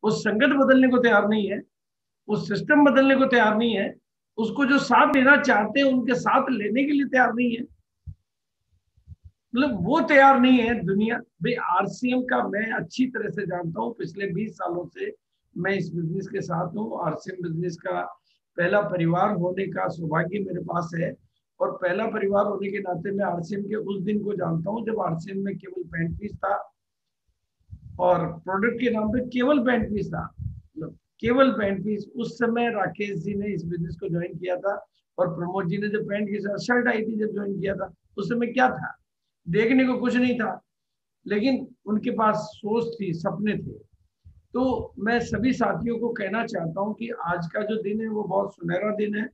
वो संगत बदलने को तैयार नहीं है, वो सिस्टम बदलने को तैयार नहीं है, उसको जो साथ लेना चाहते हैं उनके साथ लेने के लिए तैयार नहीं है। मतलब वो तैयार नहीं है दुनिया। भाई आरसीएम का मैं अच्छी तरह से जानता हूँ, पिछले 20 सालों से मैं इस बिजनेस के साथ हूँ। आरसीएम बिजनेस का पहला परिवार होने का सौभाग्य मेरे पास है, और पहला परिवार होने के नाते मैं आरसीएम के उस दिन को जानता हूँ जब आरसीएम में केवल पेंट पीस था और प्रोडक्ट के नाम पे केवल पेंट पीस था, मतलब केवल पेंट पीस। उस समय राकेश जी ने इस बिजनेस को ज्वाइन किया था, और प्रमोद जी ने जब पेंट के साथ शर्ट आई थी जब ज्वाइन किया था, उस समय क्या था, देखने को कुछ नहीं था, लेकिन उनके पास सोच थी, सपने थे। तो मैं सभी साथियों को कहना चाहता हूं कि आज का जो दिन है वो बहुत सुनहरा दिन है,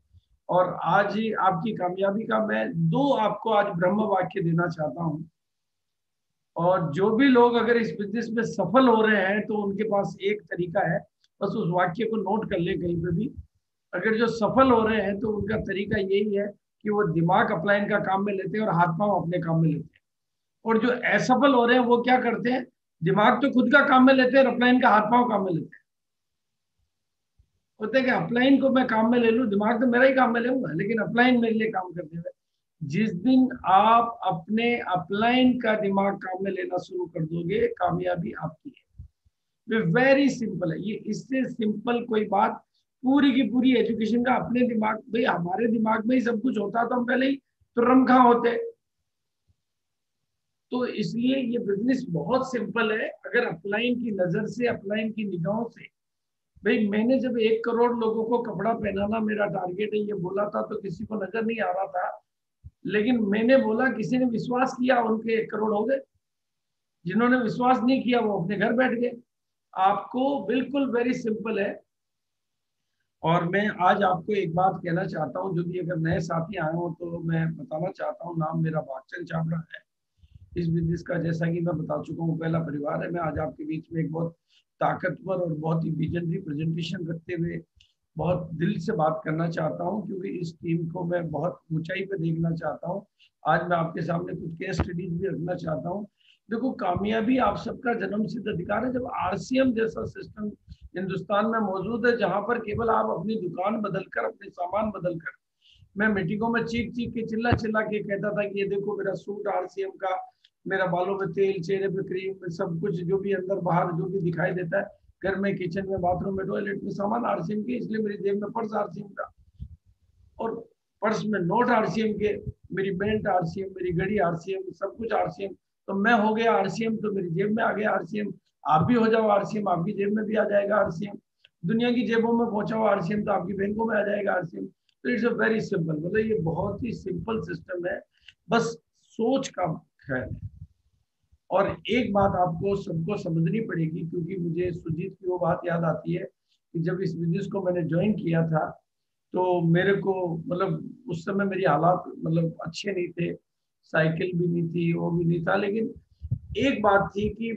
और आज ही आपकी कामयाबी का मैं दो आपको आज ब्रह्म वाक्य देना चाहता हूं। और जो भी लोग अगर इस बिजनेस में सफल हो रहे हैं तो उनके पास एक तरीका है, बस उस वाक्य को नोट कर ले कहीं पे भी। अगर जो सफल हो रहे हैं तो उनका तरीका यही है कि वो दिमाग अपलाइन का काम में लेते हैं और हाथ पांव अपने काम में लेते हैं। और जो असफल हो रहे हैं वो क्या करते हैं, दिमाग तो खुद का काम में लेते हैं और अपलाइन का हाथ पांव काम में लेते हैं। होते हैं कि अपलाइन को मैं काम में ले लूं, दिमाग तो मेरा ही काम में लूंगा, लेकिन अपलाइन मेरे लिए काम करते हुए। जिस दिन आप अपने अपलाइन का दिमाग काम में लेना शुरू कर दोगे, कामयाबी आपकी है। वेरी सिंपल है ये, इससे सिंपल कोई बात पूरी की पूरी एजुकेशन का अपने दिमाग। भाई हमारे दिमाग में ही सब कुछ होता तो हम पहले ही तुरंत कहाँ होते। तो इसलिए ये बिजनेस बहुत सिंपल है अगर अपलाइन की नजर से, अपलाइन की निगाहों से। भाई मैंने जब 1 करोड़ लोगों को कपड़ा पहनाना मेरा टारगेट है ये बोला था तो किसी को नजर नहीं आ रहा था, लेकिन मैंने बोला, किसी ने विश्वास किया, उनके 1 करोड़ हो गए। जिन्होंने विश्वास नहीं किया वो अपने घर बैठ गए। आपको बिल्कुल वेरी सिंपल है। और मैं आज आपको एक बात कहना चाहता हूँ, जो भी अगर नए साथी आए हो तो मैं बताना चाहता हूँ, नाम मेरा भागचंद छाबड़ा है। इस बिजनेस का जैसा कि मैं बता चुका हूँ पहला परिवार है। मैं आज आपके बीच में एक बहुत ताकतवर और बहुत ही विजनरी प्रेजेंटेशन रखते हुए बहुत दिल से बात करना चाहता हूँ, क्योंकि इस टीम को मैं बहुत ऊंचाई पे देखना चाहता हूँ। आज मैं आपके सामने कुछ केस स्टडीज भी रखना चाहता हूँ। देखो कामयाबी आप सबका जन्म सिद्ध अधिकार है। जब आरसीएम जैसा सिस्टम हिंदुस्तान में मौजूद है, जहां पर केवल आप अपनी दुकान बदलकर, अपने सामान बदलकर, मैं मीटिंगों में चीख चीख के, चिल्ला चिल्ला के कहता था कि ये देखो मेरा सूट आरसीएम का, मेरा बालों में तेल, चेहरे पे क्रीम, सब कुछ जो भी अंदर बाहर जो भी दिखाई देता है, घर में, किचन में, बाथरूम में, टॉयलेट में, सामान आरसीएम के, इसलिए मेरी जेब में पर्स आरसीएम का, और पर्स में नोट आरसीएम के, मेरी बेल्ट आरसीएम, मेरी घड़ी आरसीएम, सब कुछ आरसीएम। तो मैं हो गया आरसीएम तो मेरी जेब में आ गया आरसीएम। आप भी हो जाओ आरसीएम, आपकी जेब में भी आ जाएगा आरसीएम। दुनिया की जेबों में पहुंचाओ आरसीएम तो आपकी बैंकों में आ जाएगा आरसीएम। तो इट्स अ वेरी सिंपल, मतलब ये बहुत ही सिंपल सिस्टम है, बस सोच का ख्याल है। और एक बात आपको सबको समझनी पड़ेगी, क्योंकि मुझे सुजीत की वो बात याद आती है कि जब इस बिजनेस को मैंने ज्वाइन किया था तो मेरे को, मतलब उस समय मेरी हालात मतलब अच्छे नहीं थे, साइकिल भी नहीं थी, वो भी नहीं था, लेकिन एक बात थी कि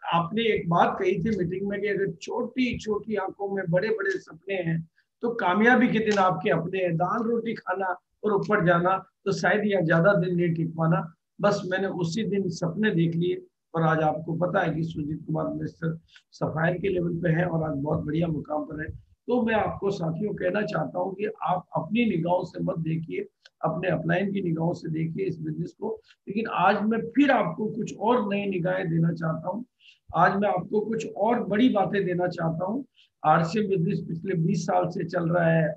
आपने एक बात कही थी मीटिंग में कि अगर छोटी छोटी आंखों में बड़े बड़े सपने हैं तो कामयाबी के दिन आपके अपने हैं। दाल रोटी खाना और ऊपर जाना तो शायद यह ज्यादा दिन नहीं टिक पाना। बस मैंने उसी दिन सपने देख लिए, और आज आपको पता है कि सुजीत कुमार मिनिस्टर सफायर के लेवल पे है और आज बहुत बढ़िया मुकाम पर है। तो मैं आपको साथियों कहना चाहता हूँ कि आप अपनी निगाहों से मत देखिए, अपने अपलाइन की निगाहों से देखिए इस बिजनेस को। लेकिन आज मैं फिर आपको कुछ और नई निगाहें देना चाहता हूँ। आज मैं आपको कुछ और बड़ी बातें देना चाहता हूँ। आरसीएम बिजनेस पिछले 20 साल से चल रहा है।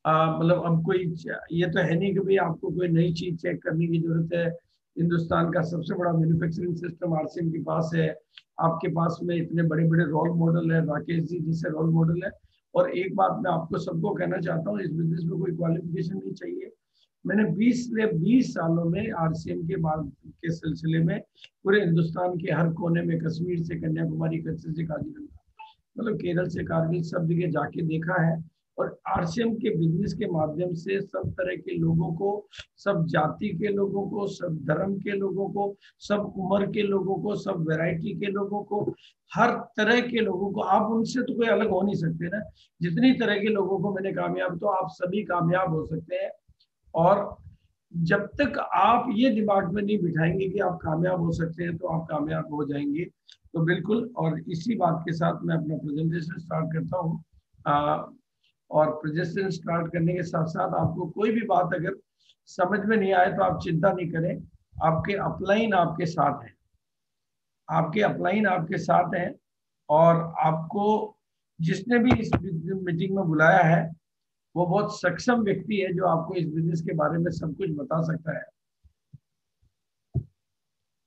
मतलब अब कोई ये तो है नहीं कि भाई आपको कोई नई चीज चेक करने की जरूरत है। हिंदुस्तान का सबसे बड़ा मैन्युफैक्चरिंग सिस्टम आरसीएम के पास है। आपके पास में इतने बड़े बड़े रोल मॉडल है, राकेश जी जैसे रोल मॉडल है। और एक बात मैं आपको सबको कहना चाहता हूँ, इस बिजनेस में कोई क्वालिफिकेशन नहीं चाहिए। मैंने 20 सालों में आरसीएम के बाद के सिलसिले में पूरे हिंदुस्तान के हर कोने में, कश्मीर से कन्याकुमारी, कच्छ से काजीरंगा, मतलब केरल से कारगिल, सब जगह जाके देखा है। और आरसीएम के बिजनेस के माध्यम से सब तरह के लोगों को, सब जाति के लोगों को, सब धर्म के लोगों को, सब उम्र के लोगों को, सब वैरायटी के लोगों को, हर तरह के लोगों को, आप उनसे तो कोई अलग हो नहीं सकते ना। जितनी तरह के लोगों को मैंने कामयाब, तो आप सभी कामयाब हो सकते हैं। और जब तक आप ये दिमाग में नहीं बिठाएंगे कि आप कामयाब हो सकते हैं तो आप कामयाब हो जाएंगे। तो बिल्कुल, और इसी बात के साथ मैं अपना प्रेजेंटेशन स्टार्ट करता हूँ। और प्रेजेंटेशन स्टार्ट करने के साथ साथ आपको कोई भी बात अगर समझ में नहीं आए तो आप चिंता नहीं करें, आपके अपलाइन आपके साथ हैं, आपके अपलाइन आपके साथ हैं। और आपको जिसने भी इस मीटिंग में बुलाया है वो बहुत सक्षम व्यक्ति है जो आपको इस बिजनेस के बारे में सब कुछ बता सकता है।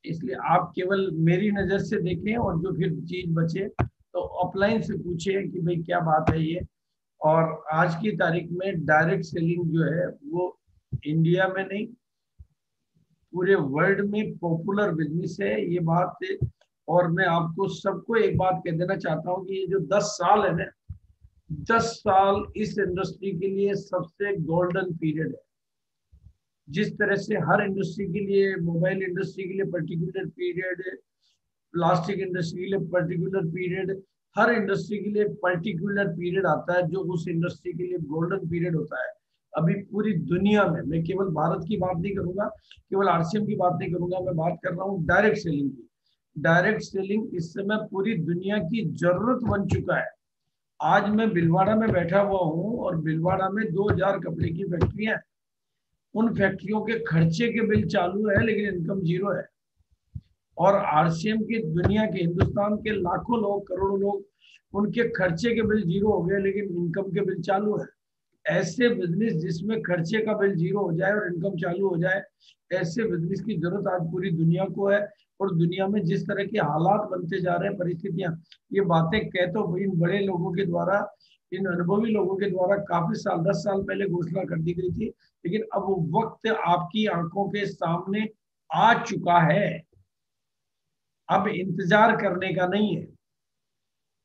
इसलिए आप केवल मेरी नजर से देखें और जो फिर चीज बचे तो ऑफलाइन से पूछें कि भाई क्या बात है ये। और आज की तारीख में डायरेक्ट सेलिंग जो है वो इंडिया में नहीं पूरे वर्ल्ड में पॉपुलर बिजनेस है, ये बात है। और मैं आपको सबको एक बात कह देना चाहता हूँ कि ये जो 10 साल है ना, 10 साल इस इंडस्ट्री के लिए सबसे गोल्डन पीरियड है। जिस तरह से हर इंडस्ट्री के लिए, मोबाइल इंडस्ट्री के लिए पर्टिकुलर पीरियड है, प्लास्टिक इंडस्ट्री के लिए पर्टिकुलर पीरियड, हर इंडस्ट्री के लिए पर्टिकुलर पीरियड आता है जो उस इंडस्ट्री के लिए गोल्डन पीरियड होता है। अभी पूरी दुनिया में, मैं केवल भारत की बात नहीं करूंगा, केवल आरसीएम की बात नहीं करूंगा, मैं बात कर रहा हूँ डायरेक्ट सेलिंग की। डायरेक्ट सेलिंग इस समय पूरी दुनिया की जरूरत बन चुका है। आज मैं भीलवाड़ा में बैठा हुआ हूँ और भीलवाड़ा में 2000 कपड़े की फैक्ट्रियां हैं। उन फैक्ट्रियों के खर्चे के बिल चालू है लेकिन इनकम जीरो है। और आरसीएम की दुनिया के, हिंदुस्तान के लाखों लोग, करोड़ों लोग, उनके खर्चे के बिल जीरो हो गए लेकिन इनकम के बिल चालू है। ऐसे बिजनेस जिसमें खर्चे का बिल जीरो हो जाए और इनकम चालू हो जाए, ऐसे बिजनेस की जरूरत आज पूरी दुनिया को है। और दुनिया में जिस तरह के हालात बनते जा रहे हैं, परिस्थितियां, ये बातें कह तो इन बड़े लोगों के द्वारा, इन अनुभवी लोगों के द्वारा काफी साल, 10 साल पहले घोषणा कर दी गई थी, लेकिन अब वो वक्त आपकी आंखों के सामने आ चुका है। अब इंतजार करने का नहीं है।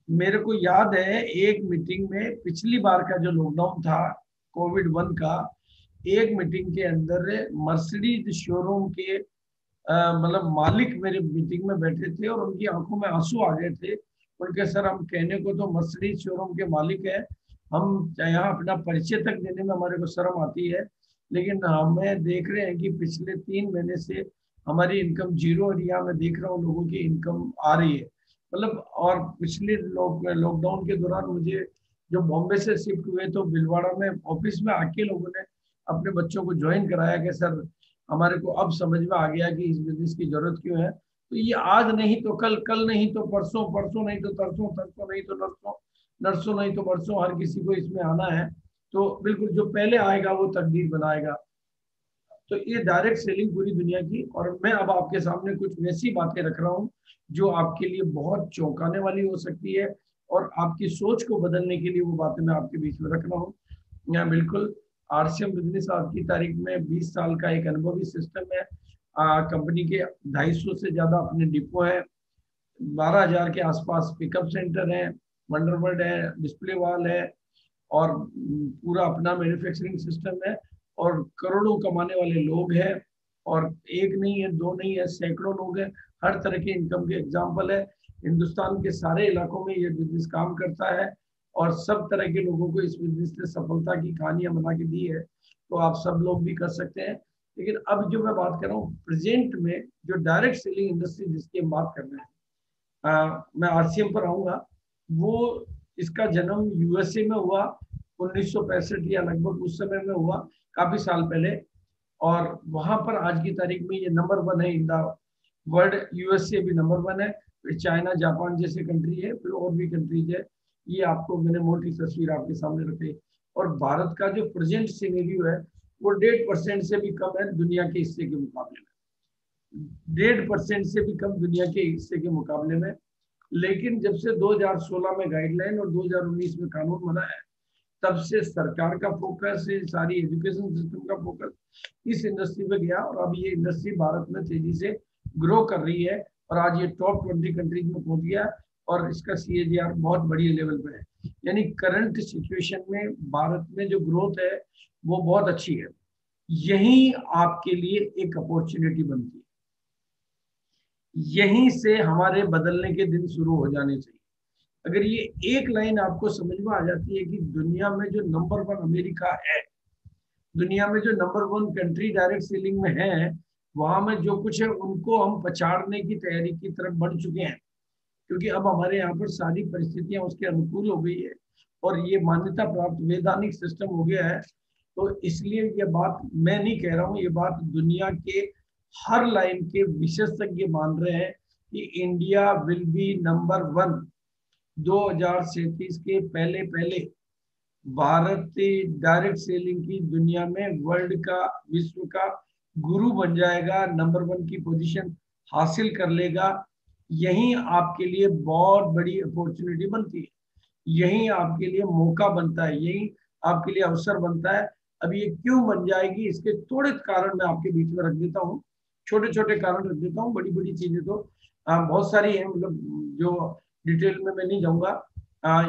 मेरे को याद है एक मीटिंग में, पिछली बार का जो लॉकडाउन था कोविड 1 का, एक मीटिंग के अंदर मर्सिडीज शोरूम के मतलब मालिक मेरे मीटिंग में बैठे थे और उनकी आंखों में आंसू आ गए थे। उनके सर, हम कहने को तो मर्सिडीज शोरूम के मालिक है, हम यहाँ अपना परिचय तक देने में हमारे को शर्म आती है, लेकिन हमें देख रहे हैं कि पिछले 3 महीने से हमारी इनकम जीरो और यहाँ मैं देख रहा हूँ लोगों की इनकम आ रही है। मतलब, और पिछले लॉकडाउन के दौरान मुझे जो बॉम्बे से शिफ्ट हुए तो भिलवाड़ा में ऑफिस में आके लोगों ने अपने बच्चों को ज्वाइन कराया कि सर हमारे को अब समझ में आ गया कि इस बिजनेस की जरूरत क्यों है। तो ये आज नहीं तो कल, कल नहीं तो परसों, परसों नहीं तो तरसों, तरसों नहीं तो नरसों, नरसों नहीं तो परसों, हर किसी को इसमें आना है। तो बिल्कुल जो पहले आएगा वो तकदीर बनाएगा। तो ये डायरेक्ट सेलिंग पूरी दुनिया की, और मैं अब आपके सामने कुछ वैसी बातें रख रहा हूँ जो आपके लिए बहुत चौंकाने वाली हो सकती है और आपकी सोच को बदलने के लिए वो बातें मैं आपके बीच में रख रहा हूँ। यहाँ बिल्कुल आरसीएम बिजनेस आज की तारीख में 20 साल का एक अनुभवी सिस्टम है। कंपनी के 250 से ज्यादा अपने डिपो हैं, 12,000 के आसपास पिकअप सेंटर है, वंडरवर्ल्ड है, डिस्प्ले वॉल है, और पूरा अपना मैन्युफैक्चरिंग सिस्टम है, और करोड़ों कमाने वाले लोग हैं। और एक नहीं है, दो नहीं है, सैकड़ों लोग हैं, हर तरह के इनकम के एग्जाम्पल है। हिंदुस्तान के सारे इलाकों में ये बिजनेस काम करता है और सब तरह के लोगों को इस बिजनेस ने सफलता की कहानियां बना के दी है। तो आप सब लोग भी कर सकते हैं। लेकिन अब जो मैं बात कर रहा हूँ प्रेजेंट में, जो डायरेक्ट सेलिंग इंडस्ट्री जिसकी हम बात कर रहे हैं, मैं आरसीएम पर आऊंगा। वो, इसका जन्म यूएसए में हुआ 1965 या लगभग उस समय में हुआ, काफी साल पहले। और वहां पर आज की तारीख में ये नंबर 1 है इन द वर्ल्ड। यूएसए भी नंबर 1 है, फिर चाइना, जापान जैसे कंट्री है, फिर और भी कंट्रीज है। ये आपको मैंने मोटी तस्वीर आपके सामने रखी। और भारत का जो प्रेजेंट सिनेरियो है वो 1.5% से भी कम है दुनिया के हिस्से के मुकाबले में, 1.5% से भी कम दुनिया के हिस्से के मुकाबले में। लेकिन जब से 2016 में गाइडलाइन और 2019 में कानून बना है, तब से सरकार का फोकस, सारी एजुकेशन सिस्टम का फोकस इस इंडस्ट्री पे गया और अब ये इंडस्ट्री भारत में तेजी से ग्रो कर रही है और आज ये टॉप 20 कंट्रीज में पहुंच गया और इसका CAGR बहुत बड़ी लेवल पे है। यानी करंट सिचुएशन में भारत में जो ग्रोथ है वो बहुत अच्छी है। यही आपके लिए एक अपॉर्चुनिटी बनती है, यहीं से हमारे बदलने के दिन शुरू हो जाने चाहिए। अगर ये एक लाइन आपको समझ में आ जाती है कि दुनिया में जो नंबर 1 अमेरिका है, दुनिया में जो नंबर 1 कंट्री डायरेक्ट सेलिंग में है, वहां में जो कुछ है उनको हम पछाड़ने की तैयारी की तरफ बढ़ चुके हैं, क्योंकि अब हमारे यहाँ पर सारी परिस्थितियां उसके अनुकूल हो गई है और ये मान्यता प्राप्त वैधानिक सिस्टम हो गया है। तो इसलिए ये बात मैं नहीं कह रहा हूँ, ये बात दुनिया के हर लाइन के विशेषज्ञ मान रहे हैं कि इंडिया विल बी नंबर 1 2037 के पहले पहले। भारत डायरेक्ट सेलिंग की दुनिया में वर्ल्ड का, विश्व का गुरु बन जाएगा, नंबर 1 की पोजीशन हासिल कर लेगा। यही आपके लिए बहुत बड़ी अपॉर्चुनिटी बनती है, यही आपके लिए मौका बनता है, यही आपके लिए अवसर बनता है। अब ये क्यों बन जाएगी, इसके थोड़े कारण मैं आपके बीच में रख देता हूँ, छोटे छोटे कारण रख देता हूँ। बड़ी बड़ी चीजें तो बहुत सारी है, मतलब जो डिटेल में मैं नहीं जाऊंगा।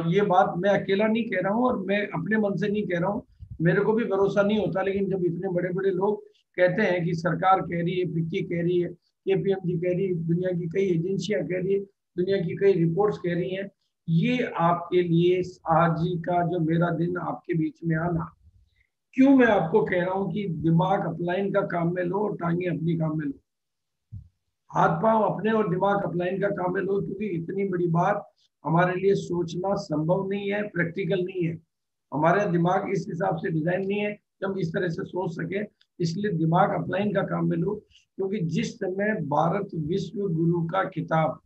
ये बात मैं अकेला नहीं कह रहा हूँ और मैं अपने मन से नहीं कह रहा हूँ, मेरे को भी भरोसा नहीं होता, लेकिन जब इतने बड़े बड़े लोग कहते हैं कि सरकार कह रही है, फिक्की कह रही है, केपीएमजी कह रही है, दुनिया की कई एजेंसियां कह रही है, दुनिया की कई रिपोर्ट्स कह रही हैं, ये आपके लिए आज ही का जो मेरा दिन आपके बीच में आना, क्यों मैं आपको कह रहा हूँ कि दिमाग अपलाइन का काम में लो और टांगे अपनी काम में लो, हाथ पांव अपने और दिमाग अपलाइन का काम में लो, क्योंकि इतनी बड़ी बात हमारे लिए सोचना संभव नहीं है, प्रैक्टिकल नहीं है। हमारे दिमाग इस हिसाब से डिजाइन नहीं है कि हम इस तरह से सोच सके, इसलिए दिमाग अपलाइन का काम में लो। क्योंकि जिस समय भारत विश्व गुरु का खिताब,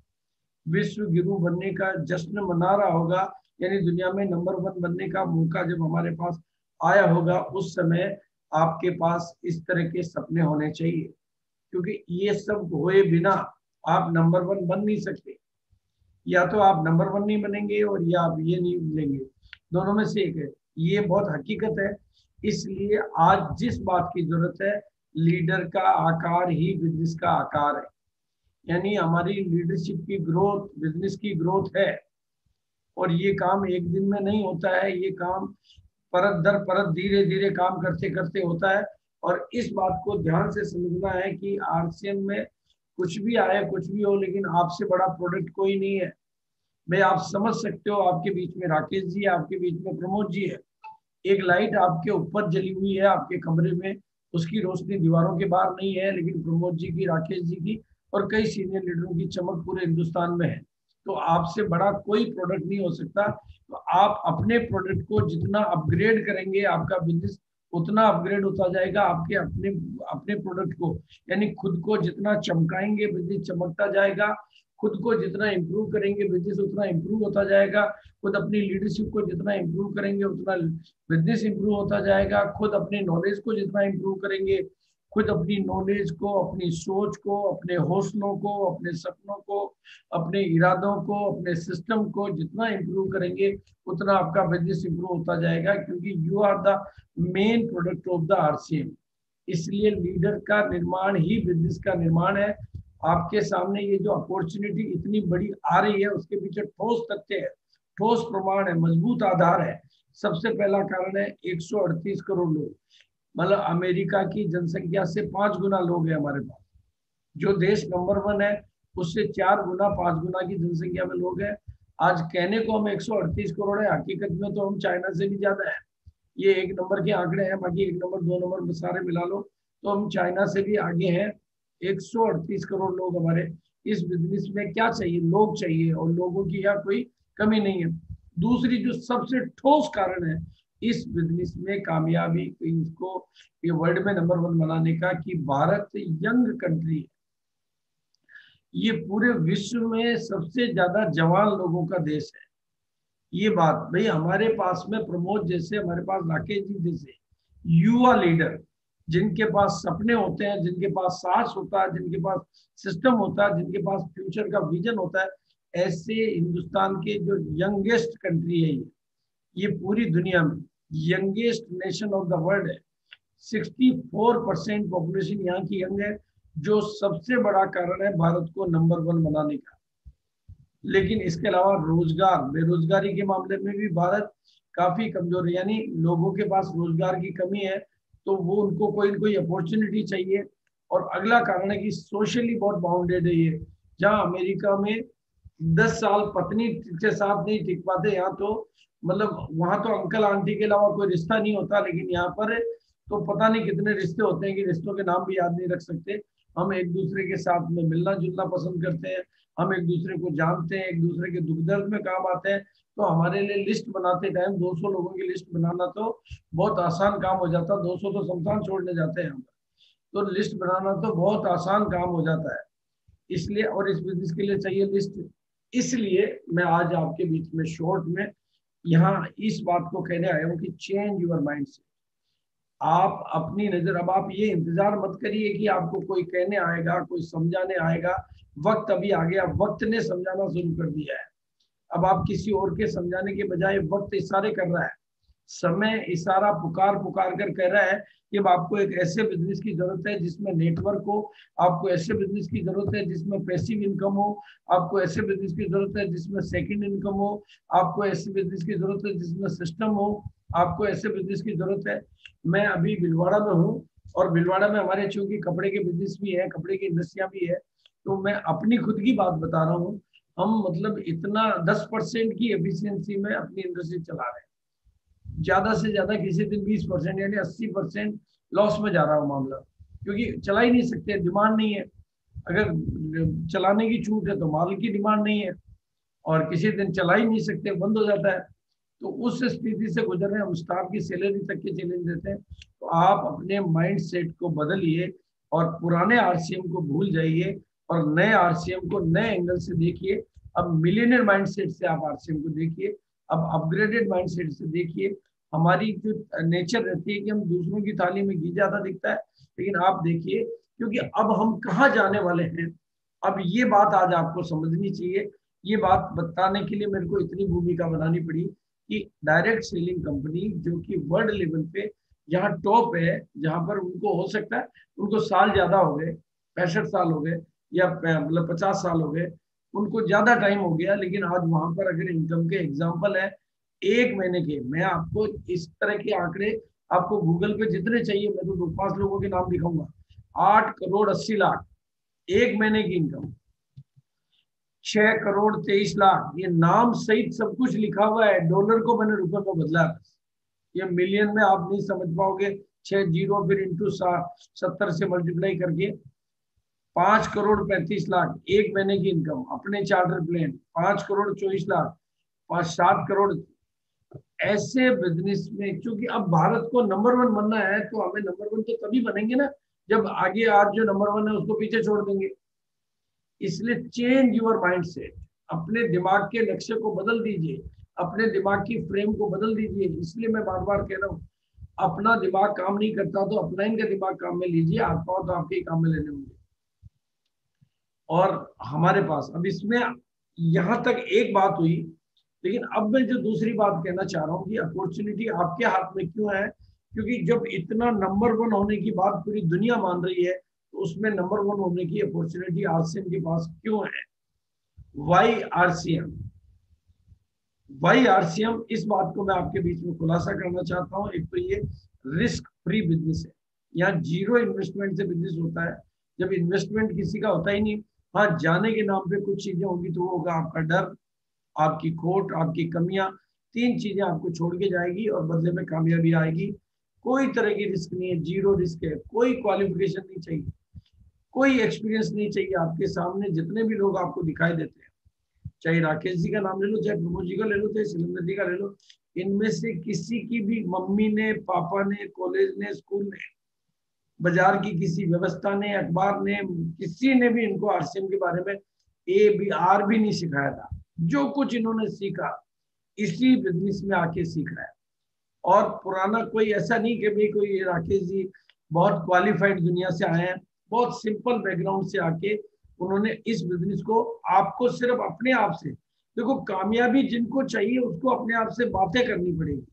विश्व गुरु बनने का जश्न मना रहा होगा, यानी दुनिया में नंबर 1 बनने का मौका जब हमारे पास आया होगा, उस समय आपके पास इस तरह के सपने होने चाहिए, क्योंकि ये सब हुए बिना आप नंबर 1 बन नहीं सकते। या तो आप नंबर 1 नहीं बनेंगे और या आप ये नहीं मिलेंगे, दोनों में से एक है, ये बहुत हकीकत है। इसलिए आज जिस बात की जरूरत है, लीडर का आकार ही बिजनेस का आकार है, यानी हमारी लीडरशिप की ग्रोथ बिजनेस की ग्रोथ है। और ये काम एक दिन में नहीं होता है, ये काम परत दर परत धीरे धीरे काम करते करते होता है। और इस बात को ध्यान से समझना है कि आरसीएम में कुछ भी आए कुछ भी हो, लेकिन आपसे बड़ा प्रोडक्ट कोई नहीं है भाई। आप समझ सकते हो, आपके बीच में राकेश जी है, आपके बीच में प्रमोद जी है, एक लाइट आपके ऊपर जली हुई है आपके कमरे में, उसकी रोशनी दीवारों के बाहर नहीं है, लेकिन प्रमोद जी की, राकेश जी की और कई सीनियर लीडरों की चमक पूरे हिंदुस्तान में है। तो आपसे बड़ा कोई प्रोडक्ट नहीं हो सकता। तो आप अपने प्रोडक्ट को जितना अपग्रेड करेंगे, आपका बिजनेस उतना अपग्रेड होता जाएगा। आपके अपने अपने प्रोडक्ट को, यानी खुद को जितना चमकाएंगे, बिजनेस चमकता जाएगा। खुद को जितना इम्प्रूव करेंगे, बिजनेस उतना इम्प्रूव होता जाएगा। खुद अपनी लीडरशिप को जितना इम्प्रूव करेंगे, उतना बिजनेस इंप्रूव होता जाएगा। खुद अपने नॉलेज को जितना इंप्रूव करेंगे, खुद अपनी नॉलेज को, अपनी सोच को, अपने हौसलों को, अपने सपनों को, अपने इरादों को, अपने सिस्टम को जितना इंप्रूव करेंगे, उतना आपका बिजनेस इंप्रूव होता जाएगा, क्योंकि you are the main product of the RCM. इसलिए लीडर का निर्माण ही बिजनेस का निर्माण है। आपके सामने ये जो अपॉर्चुनिटी इतनी बड़ी आ रही है, उसके पीछे ठोस तथ्य है, ठोस प्रमाण है, मजबूत आधार है। सबसे पहला कारण है 138 करोड़ लोग, मतलब अमेरिका की जनसंख्या से 5 गुना लोग हैं हमारे पास। जो देश नंबर 1 है, उससे 4 गुना 5 गुना की जनसंख्या में लोग हैं। आज कहने को हम 138 करोड़ है, हकीकत में तो हम चाइना से भी ज्यादा है। ये 1 नंबर के आंकड़े हैं, बाकी 1 नंबर 2 नंबर सारे मिला लो तो हम चाइना से भी आगे हैं। 138 करोड़ लोग हमारे। इस बिजनेस में क्या चाहिए? लोग चाहिए, और लोगों की यहाँ कोई कमी नहीं है। दूसरी जो सबसे ठोस कारण है इस बिजनेस में कामयाबी, इसको ये वर्ल्ड में नंबर 1 बनाने का, कि भारत यंग कंट्री है। ये पूरे विश्व में सबसे ज्यादा जवान लोगों का देश है। ये बात भाई, हमारे पास में प्रमोद जैसे, हमारे पास राकेश जी जैसे युवा लीडर, जिनके पास सपने होते हैं, जिनके पास साहस होता है, जिनके पास सिस्टम होता है, जिनके पास फ्यूचर का विजन होता है, ऐसे हिंदुस्तान के जो यंगेस्ट कंट्री है, ये पूरी दुनिया में youngest nation of the world है। 64% पॉपुलेशन यहाँ की यंग है, जो सबसे बड़ा कारण है भारत को नंबर 1 बनाने का। लेकिन इसके अलावा रोजगार, बेरोजगारी के मामले में भी भारत काफी कमजोर है, यानी लोगों के पास रोजगार की कमी है, तो वो उनको कोई न कोई अपॉर्चुनिटी चाहिए। और अगला कारण है कि सोशली बहुत बाउंडेड है ये। जहाँ अमेरिका में 10 साल पत्नी के साथ नहीं टिक पाते, यहाँ तो मतलब वहां तो अंकल आंटी के अलावा कोई रिश्ता नहीं होता, लेकिन यहाँ पर तो पता नहीं कितने रिश्ते होते हैं कि रिश्तों के नाम भी याद नहीं रख सकते। हम एक दूसरे के साथ में मिलना जुलना पसंद करते हैं, हम एक दूसरे को जानते हैं, एक दूसरे के दुख दर्द में काम आते हैं। तो हमारे लिए लिस्ट बनाते टाइम 200 लोगों की लिस्ट बनाना तो बहुत आसान काम हो जाता है। 200 तो शमशान छोड़ने जाते हैं हम, तो लिस्ट बनाना तो बहुत आसान काम हो जाता है। इसलिए, और इस बिजनेस के लिए चाहिए लिस्ट। इसलिए मैं आज आपके बीच में शॉर्ट में यहाँ इस बात को कहने आया हूँ कि चेंज योर माइंड सेट। आप अपनी नजर, अब आप ये इंतजार मत करिए कि आपको कोई कहने आएगा, कोई समझाने आएगा। वक्त अभी आ गया, वक्त ने समझाना शुरू कर दिया है। अब आप किसी और के समझाने के बजाय वक्त इशारे कर रहा है, समय इशारा पुकार पुकार कर कह रहा है कि अब आपको एक ऐसे बिजनेस की जरूरत है जिसमें नेटवर्क हो, आपको ऐसे बिजनेस की जरूरत है जिसमें पैसिव इनकम हो, आपको ऐसे बिजनेस की जरूरत है जिसमें सेकंड इनकम हो, आपको ऐसे बिजनेस की जरूरत है जिसमें सिस्टम हो, आपको ऐसे बिजनेस की जरूरत है। मैं अभी भीलवाड़ा में हूँ, और भीलवाड़ा में हमारे चूंकि कपड़े के बिजनेस भी है, कपड़े की इंडस्ट्रियां भी है, तो मैं अपनी खुद की बात बता रहा हूँ। हम मतलब इतना 10% की एफिशिएंसी में अपनी इंडस्ट्री चला रहे हैं। ज्यादा से ज्यादा किसी दिन 20% यानी 80% लॉस में जा रहा है मामला, क्योंकि चला ही नहीं सकते, डिमांड नहीं है। अगर चलाने की छूट है तो माल की डिमांड नहीं है, और किसी दिन चला ही नहीं सकते, बंद हो जाता है। तो उस स्थिति से गुजर रहे हैं हम, स्टाफ की सैलरी तक के चैलेंज देते हैं। तो आप अपने माइंड सेट को बदलिए और पुराने आरसीएम को भूल जाइए और नए आरसीएम को नए एंगल से देखिए। अब मिलियनर माइंड सेट से आप आरसीएम को देखिए, अब अपग्रेडेड माइंड सेट से देखिए। हमारी जो नेचर रहती है कि हम दूसरों की थाली में घी ज्यादा दिखता है, लेकिन आप देखिए, क्योंकि अब हम कहाँ जाने वाले हैं, अब ये बात आज आपको समझनी चाहिए। ये बात बताने के लिए मेरे को इतनी भूमिका बनानी पड़ी कि डायरेक्ट सेलिंग कंपनी जो कि वर्ल्ड लेवल पे यहाँ टॉप है, जहां पर उनको हो सकता है उनको साल ज्यादा हो गए, 65 साल हो गए, या मतलब 50 साल हो गए, उनको ज्यादा टाइम हो गया, लेकिन आज वहां पर अगर इनकम के एग्जाम्पल है एक महीने के, मैं आपको इस तरह के आंकड़े, आपको गूगल पे जितने चाहिए मैं तो 2-5 लोगों के नाम दिखाऊंगा। 8 करोड़ 80 लाख एक महीने की इनकम, 6 करोड़ 23 लाख, ये नाम सहित सब कुछ लिखा हुआ है। डॉलर को मैंने रुपए में बदला है, ये मिलियन में आप नहीं समझ पाओगे। 6 जीरो फिर इंटू 70 से मल्टीप्लाई करके 5 करोड़ 35 लाख एक महीने की इनकम। अपने चार्टर प्लेन 5 करोड़ 24 लाख, 5-7 करोड़। ऐसे बिजनेस में क्योंकि अब भारत को नंबर 1 बनना है, तो हमें नंबर 1 तो तभी बनेंगे ना जब आगे आज जो नंबर 1 है उसको पीछे छोड़ देंगे। इसलिए चेंज योर माइंड सेट, अपने दिमाग के नक्शे को बदल दीजिए, अपने दिमाग की फ्रेम को बदल दीजिए। इसलिए मैं बार बार कह रहा हूँ, अपना दिमाग काम नहीं करता तो अपलाइन का दिमाग काम में लीजिए, आप पाओ तो आपके ही काम में लेने होंगे। और हमारे पास अब इसमें यहां तक एक बात हुई, लेकिन अब मैं जो दूसरी बात कहना चाह रहा हूँ कि अपॉर्चुनिटी आपके हाथ में क्यों है, क्योंकि जब इतना नंबर 1 होने की बात पूरी दुनिया मान रही है, तो उसमें नंबर 1 होने की अपॉर्चुनिटी आरसीएम के पास क्यों है। वाई आरसीएम, वाई आरसीएम, इस बात को मैं आपके बीच में खुलासा करना चाहता हूँ। एक तो ये रिस्क फ्री बिजनेस है, यहाँ जीरो इन्वेस्टमेंट से बिजनेस होता है। जब इन्वेस्टमेंट किसी का होता ही नहीं, हाँ जाने के नाम पे कुछ चीजें होंगी, तो वो होगा आपका डर, आपकी खोट, आपकी कमियां। 3 चीजें आपको छोड़ के जाएगी और बदले में कामयाबी आएगी। कोई तरह की रिस्क नहीं है, जीरो रिस्क है, कोई क्वालिफिकेशन नहीं चाहिए, कोई एक्सपीरियंस नहीं चाहिए। आपके सामने जितने भी लोग आपको दिखाई देते हैं, चाहे राकेश जी का नाम ले लो, चाहे प्रमोद जी का ले लो, चाहे सिलेंदर जी का ले लो, इनमें से किसी की भी मम्मी ने, पापा ने, कॉलेज ने, स्कूल ने, बाजार की किसी व्यवस्था ने, अखबार ने, किसी ने भी इनको आरसीएम के बारे में ए बी आर भी नहीं सिखाया था। जो कुछ इन्होंने सीखा इसी बिजनेस में आके सीख रहा है। और पुराना कोई ऐसा नहीं कि भाई कोई राकेश जी बहुत क्वालिफाइड दुनिया से आए हैं, बहुत सिंपल बैकग्राउंड से आके उन्होंने इस बिजनेस को, आपको सिर्फ अपने आप से देखो, कामयाबी जिनको चाहिए उसको अपने आप से बातें करनी पड़ेगी,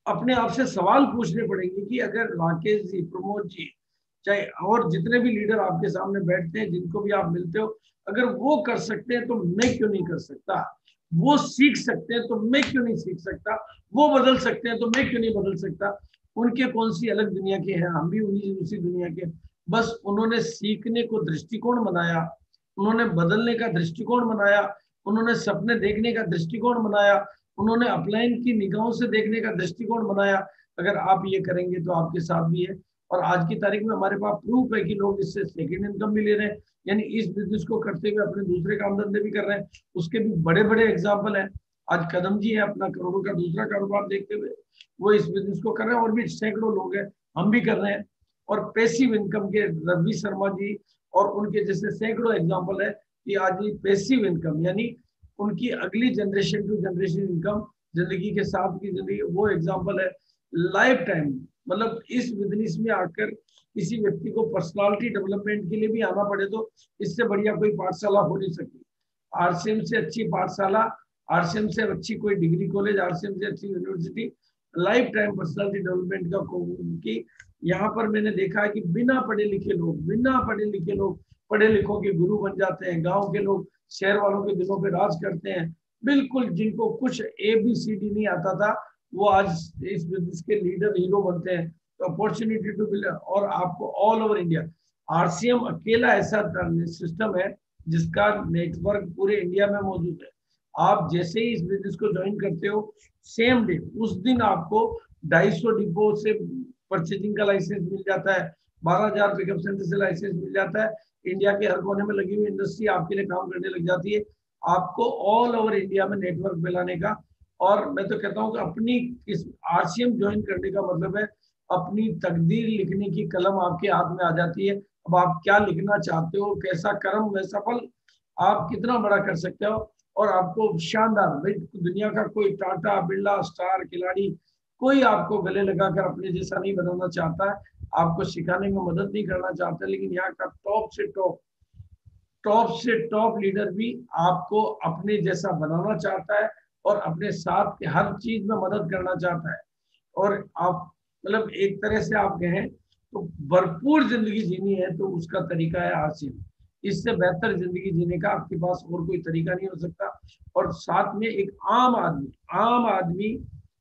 अपने आप से सवाल पूछने पड़ेंगे कि अगर राकेश जी, प्रमोद जी, चाहे और जितने भी लीडर आपके सामने बैठते हैं, जिनको भी आप मिलते हो, अगर वो कर सकते हैं तो मैं क्यों नहीं कर सकता। वो सीख सकते हैं तो मैं क्यों नहीं सीख सकता। वो बदल सकते हैं तो मैं क्यों नहीं बदल सकता। उनके कौन सी अलग दुनिया के हैं, हम भी उन्हीं उसी दुनिया के। बस उन्होंने सीखने को दृष्टिकोण बनाया, उन्होंने बदलने का दृष्टिकोण बनाया, उन्होंने सपने देखने का दृष्टिकोण बनाया, उन्होंने अपलाइन की निगाहों से देखने का दृष्टिकोण बनाया। अगर आप ये करेंगे तो आपके साथ भी है। और आज की तारीख में हमारे पास प्रूफ है कि लोग इससे सेकेंड इनकम भी ले रहे हैं, यानी इस बिजनेस को करते हुए अपने दूसरे काम धंधे भी कर रहे हैं। उसके भी बड़े बड़े एग्जाम्पल है। आज कदम जी है, अपना करोड़ों का दूसरा कारोबार देखते हुए वो इस बिजनेस को कर रहे हैं, और भी सैकड़ों लोग हैं, हम भी कर रहे हैं। और पैसिव इनकम के रवि शर्मा जी और उनके जैसे सैकड़ों एग्जाम्पल है कि आज ये पैसिव इनकम यानी उनकी अगली जनरेशन टू जनरेशन इनकम, जिंदगी के साथ की जिंदगी, वो एग्जाम्पल है। लाइफ टाइम मतलब इस बिजनेस में आकर किसी व्यक्ति को पर्सनालिटी डेवलपमेंट के लिए भी आना पड़े तो इससे बढ़िया कोई पाठशाला हो नहीं सकती। आरसीएम से अच्छी पाठशाला, आरसीएम से अच्छी कोई डिग्री कॉलेज, आरसीएम से अच्छी university life time personality development का की। यहाँ पर मैंने देखा है कि बिना पढ़े लिखे लोग पढ़े लिखों के गुरु बन जाते हैं। गांव के लोग शहर वालों के दिलों पे राज करते हैं। बिल्कुल जिनको कुछ ABCD नहीं आता था वो आज इस बिजनेस के लीडर हीरो बनते हैं। तो अपॉर्चुनिटी टू बिल्ड, और आपको ऑल ओवर इंडिया, आरसीएम अकेला ऐसा सिस्टम है जिसका नेटवर्क पूरे इंडिया में मौजूद है। आप जैसे ही इस बिजनेस को ज्वाइन करते हो, सेम डे उस दिन आपको 250 डिपो से परचेजिंग का लाइसेंस मिल जाता है, 12,000 पिकअप सेंटर से लाइसेंस मिल जाता है। इंडिया के हर कोने में लगी हुई इंडस्ट्री आपके लिए काम करने लग जाती है। आपको ऑल ओवर इंडिया में नेटवर्क मिलाने का। और मैं तो कहता हूँ कि अपनी इस आरसीएम ज्वाइन करने का मतलब है अपनी तकदीर लिखने की कलम आपके हाथ में आ जाती है। अब आप क्या लिखना चाहते हो, कैसा कर्म वैसा फल, आप कितना बड़ा कर सकते हो। और आपको शानदार, भाई दुनिया का कोई टाटा बिरला स्टार खिलाड़ी कोई आपको गले लगाकर अपने जैसा नहीं बनाना चाहता है, आपको सिखाने में मदद नहीं करना चाहता, लेकिन यहाँ का टॉप से टॉप लीडर भी आपको अपने जैसा बनाना चाहता है और अपने साथ के हर चीज में मदद करना चाहता है। और आप मतलब एक तरह से आप कहें तो भरपूर जिंदगी जीनी है तो उसका तरीका है आरसीएम। इससे बेहतर जिंदगी जीने का आपके पास और कोई तरीका नहीं हो सकता। और साथ में एक आम आदमी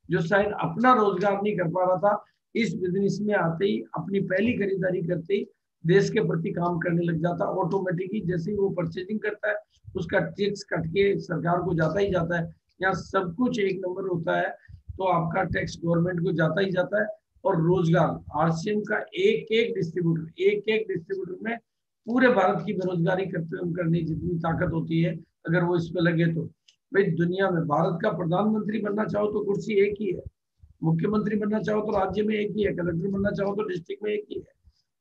जो शायद अपना रोजगार नहीं कर पा रहा था, इस बिजनेस में आते ही अपनी पहली खरीदारी करते ही देश के प्रति काम करने लग जाता ऑटोमेटिकली। जैसे ही वो परचेजिंग करता है उसका टैक्स कट के सरकार को जाता ही जाता है। यहाँ सब कुछ एक नंबर होता है तो आपका टैक्स गवर्नमेंट को जाता ही जाता है। और रोजगार आरसीएम का एक एक डिस्ट्रीब्यूटर में पूरे भारत की बेरोजगारी खत्म करने जितनी ताकत होती है अगर वो इसमें लगे तो। भाई दुनिया में भारत का प्रधानमंत्री बनना चाहो तो कुर्सी एक ही है, मुख्यमंत्री बनना चाहो तो राज्य में एक ही है, कलेक्टर बनना चाहो तो डिस्ट्रिक्ट में एक ही है।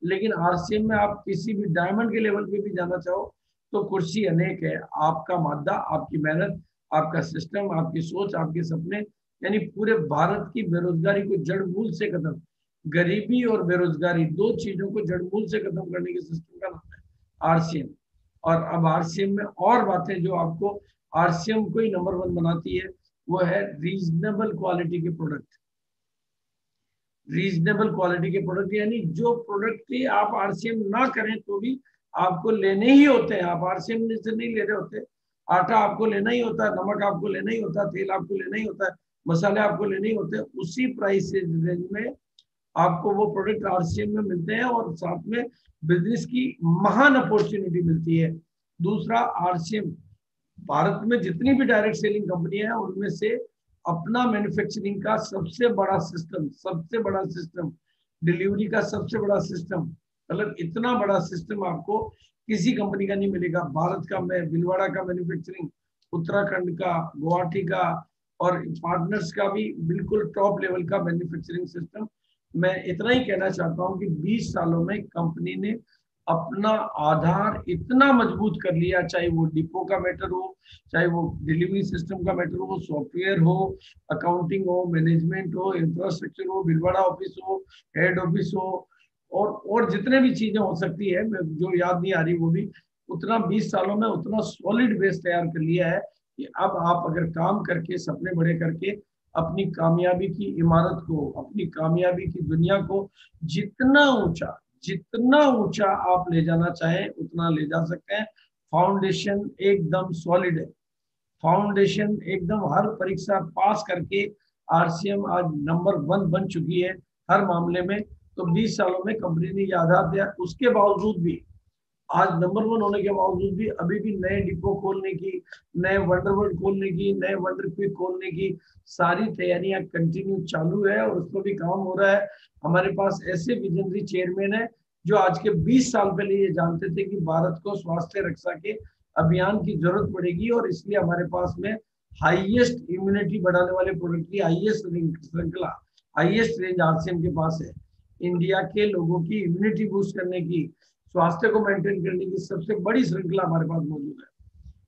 लेकिन आरसीएम में आप किसी भी डायमंड के लेवल पे भी जाना चाहो तो कुर्सी अनेक है। आपका मादा, आपकी मेहनत, आपका सिस्टम, आपकी सोच, आपके सपने, यानी पूरे भारत की बेरोजगारी को जड़ मूल से खत्म, गरीबी और बेरोजगारी दो चीजों को जड़ मूल से खत्म करने के सिस्टम का नाम है आरसीएम। और अब आरसीएम में और बातें जो आपको आरसीएम को ही नंबर 1 बनाती है वो है रीजनेबल क्वालिटी के प्रोडक्ट। रीजनेबल क्वालिटी के प्रोडक्ट यानी जो प्रोडक्ट की आप आरसीएम ना करें तो भी आपको लेने ही होते हैं। आप आरसीएम से नहीं ले रहे होते, आटा आपको लेना ही होता है, नमक आपको लेना ही होता है, तेल आपको लेना ही होता है, मसाले आपको लेने ही होते हैं। उसी प्राइस रेंज में आपको वो प्रोडक्ट आरसीएम में मिलते हैं और साथ में बिजनेस की महान अपॉर्चुनिटी मिलती है। दूसरा, आरसीएम भारत में जितनी भी डायरेक्ट सेलिंग कंपनी है उनमें से अपना मैन्युफैक्चरिंग का सबसे बड़ा सिस्टम, डिलीवरी का सबसे बड़ा सिस्टम, मतलब इतना बड़ा सिस्टम आपको किसी कंपनी का नहीं मिलेगा। भारत का मैं भिलवाड़ा का मैन्युफैक्चरिंग, उत्तराखंड का, गुवाहाटी का और पार्टनर्स का भी बिल्कुल टॉप लेवल का मैन्युफैक्चरिंग सिस्टम। मैं इतना ही कहना चाहता हूँ कि 20 सालों में कंपनी ने अपना आधार इतना मजबूत कर लिया, चाहे वो डिपो का मैटर हो, चाहे वो डिलीवरी सिस्टम का मैटर हो, सॉफ्टवेयर हो, अकाउंटिंग हो, मैनेजमेंट हो, इंफ्रास्ट्रक्चर हो, भिलवाड़ा ऑफिस हो, हेड ऑफिस हो, और जितने भी चीजें हो सकती है जो याद नहीं आ रही वो भी, उतना 20 सालों में उतना सॉलिड बेस तैयार कर लिया है कि अब आप अगर काम करके सपने बड़े करके अपनी कामयाबी की इमारत को, अपनी कामयाबी की दुनिया को जितना ऊंचा आप ले जाना चाहें उतना ले जा सकते हैं। फाउंडेशन एकदम सॉलिड है, फाउंडेशन एकदम, हर परीक्षा पास करके आरसीएम आज नंबर 1 बन चुकी है हर मामले में। तो 20 सालों में कंपनी ने ये आधार दिया, उसके बावजूद भी आज नंबर 1 होने के बावजूद भी अभी भी नए डिपो खोलने की, नए वंडर वर्ल्ड खोलने की, नए वंडर क्विक खोलने की सारी तैयारियां कंटिन्यू चालू है और उस पर भी काम हो रहा है। हमारे पास ऐसे विजनरी चेयरमैन है जो आज के 20 साल पहले ये जानते थे कि भारत को स्वास्थ्य रक्षा के अभियान की जरूरत पड़ेगी और इसलिए हमारे पास में हाईएस्ट इम्यूनिटी बढ़ाने वाले प्रोडक्ट की हाईएस्ट श्रृंखला, हाईएस्ट रेंज आरसीएम के पास है। इंडिया के लोगों की इम्यूनिटी बूस्ट करने की, स्वास्थ्य को मेंटेन करने की सबसे बड़ी श्रृंखला हमारे पास मौजूद है।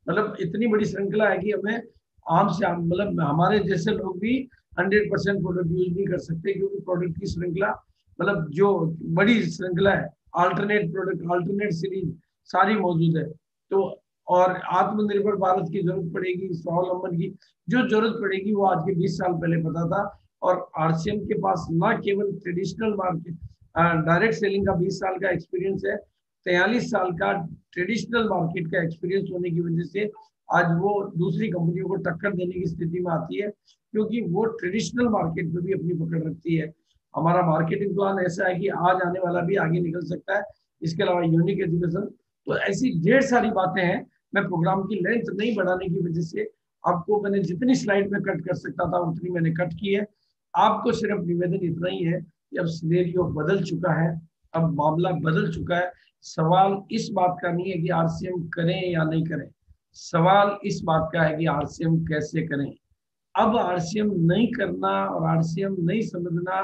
मतलब इतनी बड़ी श्रृंखला है कि हमें आम से आम, मतलब हमारे जैसे लोग भी 100% प्रोडक्ट यूज नहीं कर सकते, क्योंकि प्रोडक्ट की श्रृंखला, मतलब जो बड़ी श्रृंखला है, अल्टरनेट प्रोडक्ट, अल्टरनेट सीरीज सारी मौजूद है। तो और आत्मनिर्भर भारत की जरूरत पड़ेगी, स्वावलंबन की जो जरूरत पड़ेगी वो आज के 20 साल पहले पता था। और आरसीएम के पास ना केवल ट्रेडिशनल मार्केट डायरेक्ट सेलिंग का 20 साल का एक्सपीरियंस है, 43 साल का ट्रेडिशनल मार्केट का एक्सपीरियंस होने की वजह से आज वो दूसरी कंपनियों को टक्कर देने की स्थिति में आती है, क्योंकि वो ट्रेडिशनल मार्केट पे भी अपनी पकड़ रखती है। हमारा मार्केटिंग प्लान ऐसा है कि आज आने वाला भी आगे निकल सकता है। इसके अलावा यूनिक एजुकेशन, तो ऐसी ढेर सारी बातें हैं। मैं प्रोग्राम की लेंथ नहीं बढ़ाने की वजह से आपको मैंने जितनी स्लाइड में कट कर सकता था उतनी मैंने कट की है। आपको सिर्फ निवेदन इतना ही है कि अब सिनेरियो बदल चुका है, अब मामला बदल चुका है। सवाल इस बात का नहीं है कि आरसीएम करें या नहीं करें, सवाल इस बात का है कि आरसीएम कैसे करें। अब आरसीएम नहीं करना और आरसीएम नहीं समझना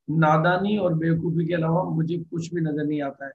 नादानी और बेवकूफी के अलावा मुझे कुछ भी नजर नहीं आता है।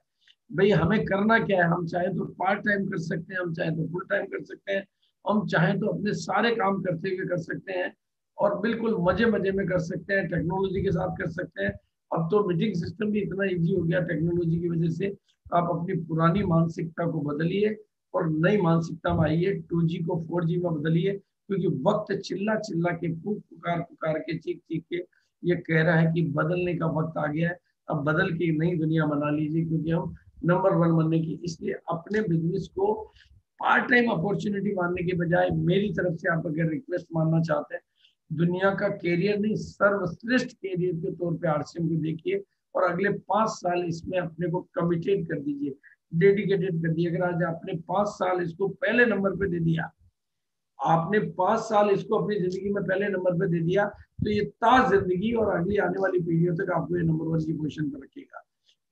भाई हमें करना क्या है, हम चाहे तो पार्ट टाइम कर सकते हैं, हम चाहे तो फुल टाइम कर सकते हैं, हम चाहे तो अपने सारे काम करते हुए कर सकते हैं और बिल्कुल मजे मजे में कर सकते हैं, टेक्नोलॉजी के साथ कर सकते हैं। अब तो मीटिंग सिस्टम भी इतना इजी हो गया टेक्नोलॉजी की वजह से। आप अपनी पुरानी मानसिकता को बदलिए और नई मानसिकता में आइए, 2G को 4G में बदलिए, क्योंकि वक्त चिल्ला चिल्ला के, पुकार पुकार के, चीख चीख के ये कह रहा है कि बदलने का वक्त आ गया है। अब बदल के नई दुनिया बना लीजिए, क्योंकि हम नंबर 1 बनने की, इसलिए अपने बिजनेस को पार्ट टाइम अपॉर्चुनिटी मानने के बजाय मेरी तरफ से आप अगर रिक्वेस्ट मानना चाहते हैं, दुनिया का कैरियर नहीं, सर्वश्रेष्ठ कैरियर के तौर पे आरसीएम को देखिए और अगले 5 साल इसमें अपने को कमिटेड कर दीजिए, डेडिकेटेड कर दिए। अगर आज आपने 5 साल इसको पहले नंबर पे दे दिया, आपने 5 साल इसको अपनी जिंदगी में पहले नंबर पे दे दिया, तो ये ताज जिंदगी और अगली आने वाली पीढ़ियों तक आपको ये नंबर 1 की पोजीशन पर रखेगा।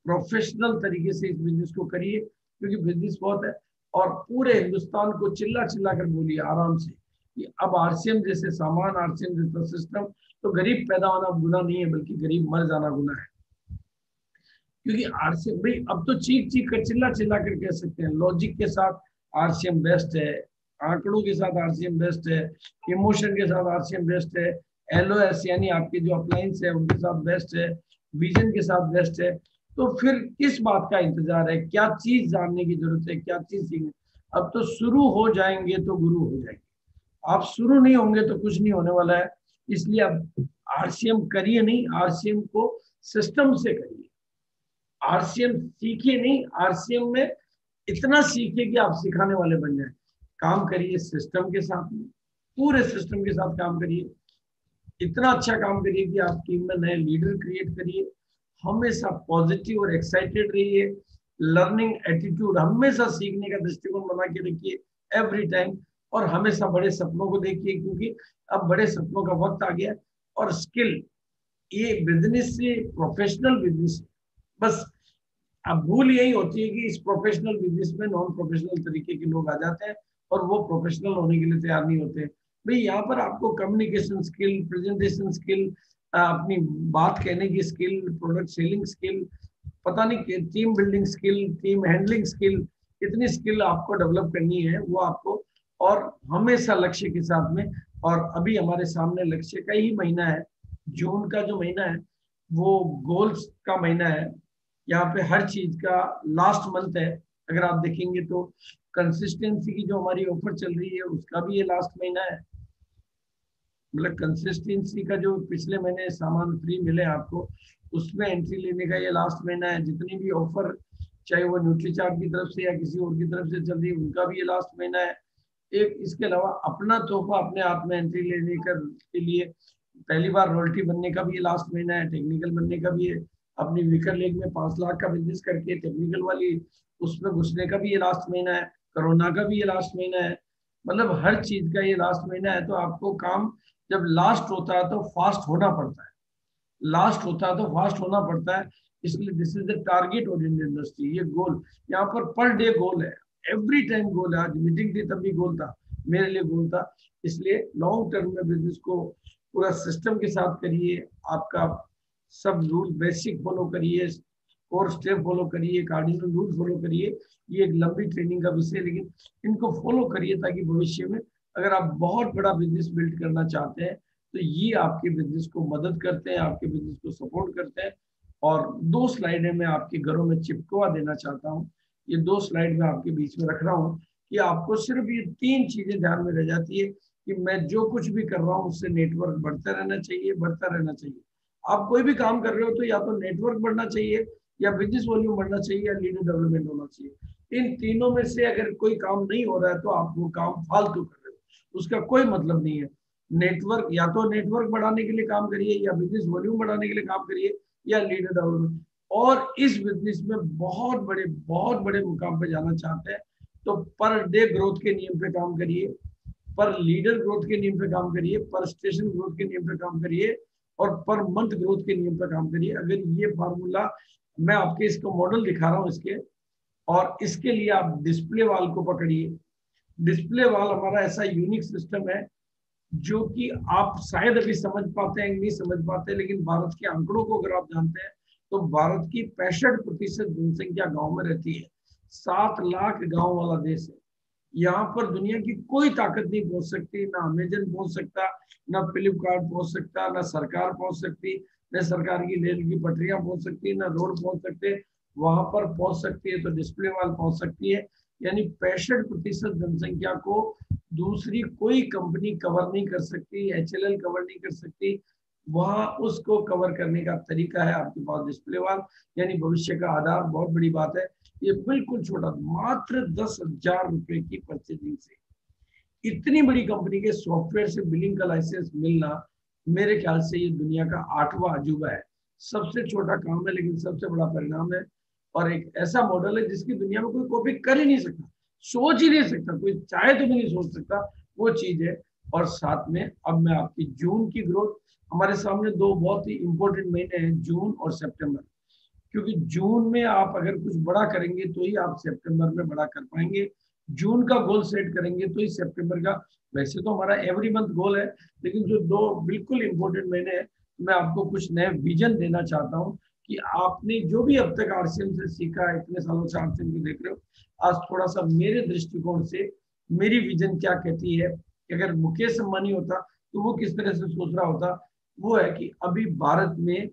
प्रोफेशनल तरीके से इस बिजनेस को करिए, क्योंकि बिजनेस बहुत है। और पूरे हिंदुस्तान को चिल्ला चिल्ला कर बोलिए आराम से कि अब आरसीएम जैसे सामान, आरसीएम जैसा सिस्टम, तो गरीब पैदा होना गुना नहीं है, बल्कि गरीब मर जाना गुना है। क्योंकि आरसीएम भाई अब तो चीख चीख कर, चिल्ला चिल्ला कर कह सकते हैं, लॉजिक के साथ आरसीएम बेस्ट है, आंकड़ों के साथ आरसीएम बेस्ट है, इमोशन के साथ आरसीएम बेस्ट है, एलओएस यानी आपके जो अप्लायंस है उनके साथ बेस्ट है, विजन के साथ बेस्ट है। तो फिर किस बात का इंतजार है, क्या चीज जानने की जरूरत है, क्या चीज सीखने। अब तो शुरू हो जाएंगे तो गुरु हो जाएंगे, आप शुरू नहीं होंगे तो कुछ नहीं होने वाला है। इसलिए अब आरसीएम करिए नहीं, आरसीएम को सिस्टम से करिए। आरसीएम सीखिए नहीं, आरसीएम में इतना सीखिए कि आप सिखाने वाले बन जाए। काम करिए सिस्टम के साथ में, पूरे सिस्टम के साथ काम करिए, इतना अच्छा काम करिए कि आप टीम में नए लीडर क्रिएट करिए। हमेशा पॉजिटिव और एक्साइटेड रहिए, लर्निंग एटीट्यूड, हमेशा सीखने का दृष्टिकोण बना के रखिए एवरी टाइम। और हमेशा बड़े सपनों को देखिए, क्योंकि अब बड़े सपनों का वक्त आ गया। और स्किल, ये बिजनेस से प्रोफेशनल बिजनेस, बस अब भूल यही होती है कि इस प्रोफेशनल बिजनेस में नॉन प्रोफेशनल तरीके के लोग आ जाते हैं और वो प्रोफेशनल होने के लिए तैयार नहीं होते। भाई यहाँ पर आपको कम्युनिकेशन स्किल, प्रेजेंटेशन स्किल, अपनी बात कहने की स्किल, प्रोडक्ट सेलिंग स्किल, पता नहीं team building skill, team handling skill, इतनी स्किल आपको डेवलप करनी है वो आपको। और हमेशा लक्ष्य के साथ में। और अभी हमारे सामने लक्ष्य का ही महीना है, जून का जो महीना है वो गोल्स का महीना है। यहाँ पे हर चीज का लास्ट मंथ है। अगर आप देखेंगे तो कंसिस्टेंसी की जो हमारी ऑफर चल रही है उसका भी ये लास्ट महीना है। मतलब कंसिस्टेंसी का जो पिछले महीने सामान फ्री मिले आपको, उसमें एंट्री लेने का ये लास्ट महीना है। जितनी भी ऑफर, चाहे वो न्यूट्रीचार्ट की तरफ से या किसी और की तरफ से चल रही है, उनका भी ये लास्ट महीना है। एक इसके अलावा अपना तोहफा अपने आप में एंट्री लेने के लिए पहली बार रॉयल्टी बनने का भी ये लास्ट महीना है, टेक्निकल बनने का भी ये अपनी वीकर लेग में 5 लाख का बिजनेस करके टेक्निकल वाली उसमें घुसने का भी ये लास्ट महीना है, कोरोना का भी ये लास्ट महीना है, मतलब हर चीज का ये लास्ट महीना है। तो आपको काम जब लास्ट होता है तो फास्ट होना पड़ता है, लास्ट होता है तो फास्ट होना पड़ता है। इसलिए this is the target of Indian industry, ये गोल यहाँ पर डे गोल है, एवरी टाइम गोल है। आज मीटिंग थी तब भी गोल था, मेरे लिए गोल था। इसलिए लॉन्ग टर्म में बिजनेस को पूरा सिस्टम के साथ करिए, आपका सब रूल बेसिक फॉलो करिए, कोर स्टेप फॉलो करिए, कार्डिनल रूल फॉलो करिए। ये एक लंबी ट्रेनिंग का विषय है, लेकिन इनको फॉलो करिए ताकि भविष्य में अगर आप बहुत बड़ा बिजनेस बिल्ड करना चाहते हैं तो ये आपके बिजनेस को मदद करते हैं, आपके बिजनेस को सपोर्ट करते हैं। और 2 स्लाइडें मैं आपके घरों में चिपकवा देना चाहता हूँ, ये 2 स्लाइड मैं आपके बीच में रख रहा हूँ कि आपको सिर्फ ये 3 चीजें ध्यान में रह जाती है कि मैं जो कुछ भी कर रहा हूँ उससे नेटवर्क बढ़ता रहना चाहिए, बढ़ता रहना चाहिए। आप कोई भी काम कर रहे हो तो या तो नेटवर्क बढ़ना चाहिए, या बिजनेस वॉल्यूम बढ़ना चाहिए, या लीडर डेवलपमेंट होना चाहिए। इन तीनों में से अगर कोई काम नहीं हो रहा है तो आप वो काम फालतू कर रहे हो, उसका कोई मतलब नहीं है। नेटवर्क, या तो नेटवर्क बढ़ाने के लिए काम करिए, या बिजनेस वॉल्यूम बढ़ाने के लिए काम करिए, या लीडर डेवलपमेंट। और इस बिजनेस में बहुत बड़े मुकाम पे जाना चाहते हैं तो पर डे ग्रोथ के नियम पे काम करिए, पर लीडर ग्रोथ के नियम पे काम करिए, पर स्टेशन ग्रोथ के नियम पे काम करिए, और पर मंथ ग्रोथ के नियम पे काम करिए। अगर ये फार्मूला, मैं आपके इसको मॉडल दिखा रहा हूँ इसके, और इसके लिए आप डिस्प्ले वाल को पकड़िए। डिस्प्ले वाल हमारा ऐसा यूनिक सिस्टम है जो कि आप शायद अभी समझ पाते हैं नहीं समझ पाते, लेकिन भारत के आंकड़ों को अगर आप जानते हैं तो भारत की 65% जनसंख्या गांव में रहती है। 7 लाख गांव वाला देश है। यहाँ पर दुनिया की कोई ताकत नहीं पहुंच सकती, ना अमेजन पहुंच सकता, ना फ्लिपकार्ट पहुंच सकता, ना सरकार पहुंच सकती, न सरकार की रेल की पटरियां पहुंच सकती, ना रोड पहुंच सकते। वहां पर पहुंच सकती है तो डिस्प्ले वाल पहुंच सकती है। यानी 65% जनसंख्या को दूसरी कोई कंपनी कवर नहीं कर सकती, HLL कवर नहीं कर सकती। वहां उसको कवर करने का तरीका है आपके पास डिस्प्ले वाल, यानी भविष्य का आधार। बहुत बड़ी बात है, ये बिल्कुल छोटा, मात्र 10,000 रुपए की परचेजिंग से इतनी बड़ी कंपनी के सॉफ्टवेयर से बिलिंग का लाइसेंस मिलना, मेरे ख्याल से ये दुनिया का 8वां अजूबा है। सबसे छोटा काम है लेकिन सबसे बड़ा परिणाम है, और एक ऐसा मॉडल है जिसकी दुनिया में कोई कॉपी कर ही नहीं सकता, सोच ही नहीं सकता, कोई चाहे तो भी नहीं सोच सकता, वो चीज है। और साथ में अब मैं आपकी जून की ग्रोथ, हमारे सामने 2 बहुत ही इंपॉर्टेंट महीने हैं, जून और सितंबर। क्योंकि जून में आप अगर कुछ बड़ा करेंगे तो ही आप सितंबर में बड़ा कर पाएंगे। जून का गोल सेट करेंगे तो ही सितंबर का, वैसे तो हमारा एवरी मंथ गोल है, लेकिन जो 2 बिल्कुल इंपॉर्टेंट महीने हैं, मैं आपको कुछ नए विजन देना चाहता हूँ कि आपने जो भी अब तक RCM से सीखा है, इतने सालों से RCM को देख रहे हो, आज थोड़ा सा मेरे दृष्टिकोण से मेरी विजन क्या कहती है कि अगर मुकेश अंबानी होता तो वो किस तरह से सोच रहा होता। वो है कि अभी भारत में,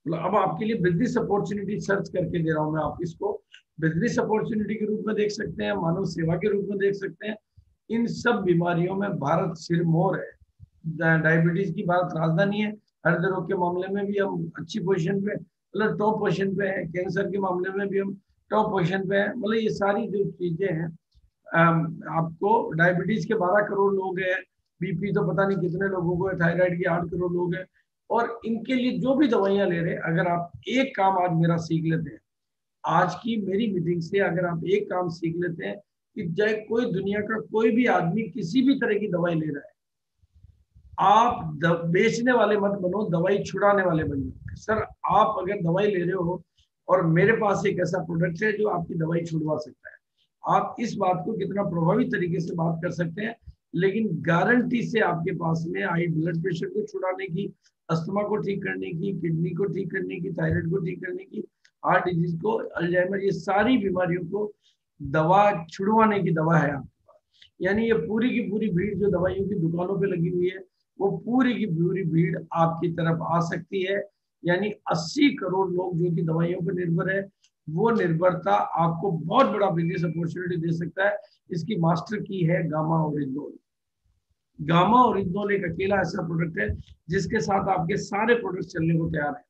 अब आपके लिए बिजनेस अपॉर्चुनिटी सर्च करके दे रहा हूं मैं, आप इसको बिजनेस अपॉर्चुनिटी के रूप में देख सकते हैं, मानव सेवा के रूप में देख सकते हैं। इन सब बीमारियों में भारत सिरमौर है। डायबिटीज की भारत राजधानी है, हृदय रोग के मामले में भी हम अच्छी पोजीशन पे, मतलब टॉप पोजीशन पे है। कैंसर के मामले में भी हम टॉप पोजीशन पे है। मतलब ये सारी जो चीजें हैं, आपको डायबिटीज के 12 करोड़ लोग हैं, BP तो पता नहीं कितने लोगों को है, थायराइड के 8 करोड़ लोग हैं। और इनके लिए जो भी दवाइयां ले रहे हैं, अगर आप एक काम आज मेरा सीख लेते हैं, आज की मेरी मीटिंग से अगर आप एक काम सीख लेते हैं कि चाहे कोई दुनिया का कोई भी आदमी किसी भी तरह की दवाई ले रहा है, आप बेचने वाले मत बनो, दवाई छुड़ाने वाले बनो। सर, आप अगर दवाई ले रहे हो और मेरे पास एक ऐसा प्रोडक्ट है जो आपकी दवाई छुड़वा सकता है, आप इस बात को कितना प्रभावी तरीके से बात कर सकते हैं। लेकिन गारंटी से आपके पास में हाई ब्लड प्रेशर को छुड़ाने की, अस्थमा को ठीक करने की, किडनी को ठीक करने की, थायराइड को ठीक करने की, हार्ट डिजीज को, अल्जाइमर, ये सारी बीमारियों को दवा छुड़वाने की दवा है आपके पास। यानी ये पूरी की पूरी भीड़ जो दवाइयों की दुकानों पे लगी हुई है, वो पूरी की पूरी भीड़ आपकी तरफ आ सकती है। यानी 80 करोड़ लोग जो कि दवाइयों पर निर्भर है, वो निर्भरता आपको बहुत बड़ा बिजनेस अपॉर्चुनिटी दे सकता है। इसकी मास्टर की है गामा ओरिजिनोल। गामा ओरिजिनोल एक अकेला ऐसा प्रोडक्ट है जिसके साथ आपके सारे प्रोडक्ट चलने को तैयार है।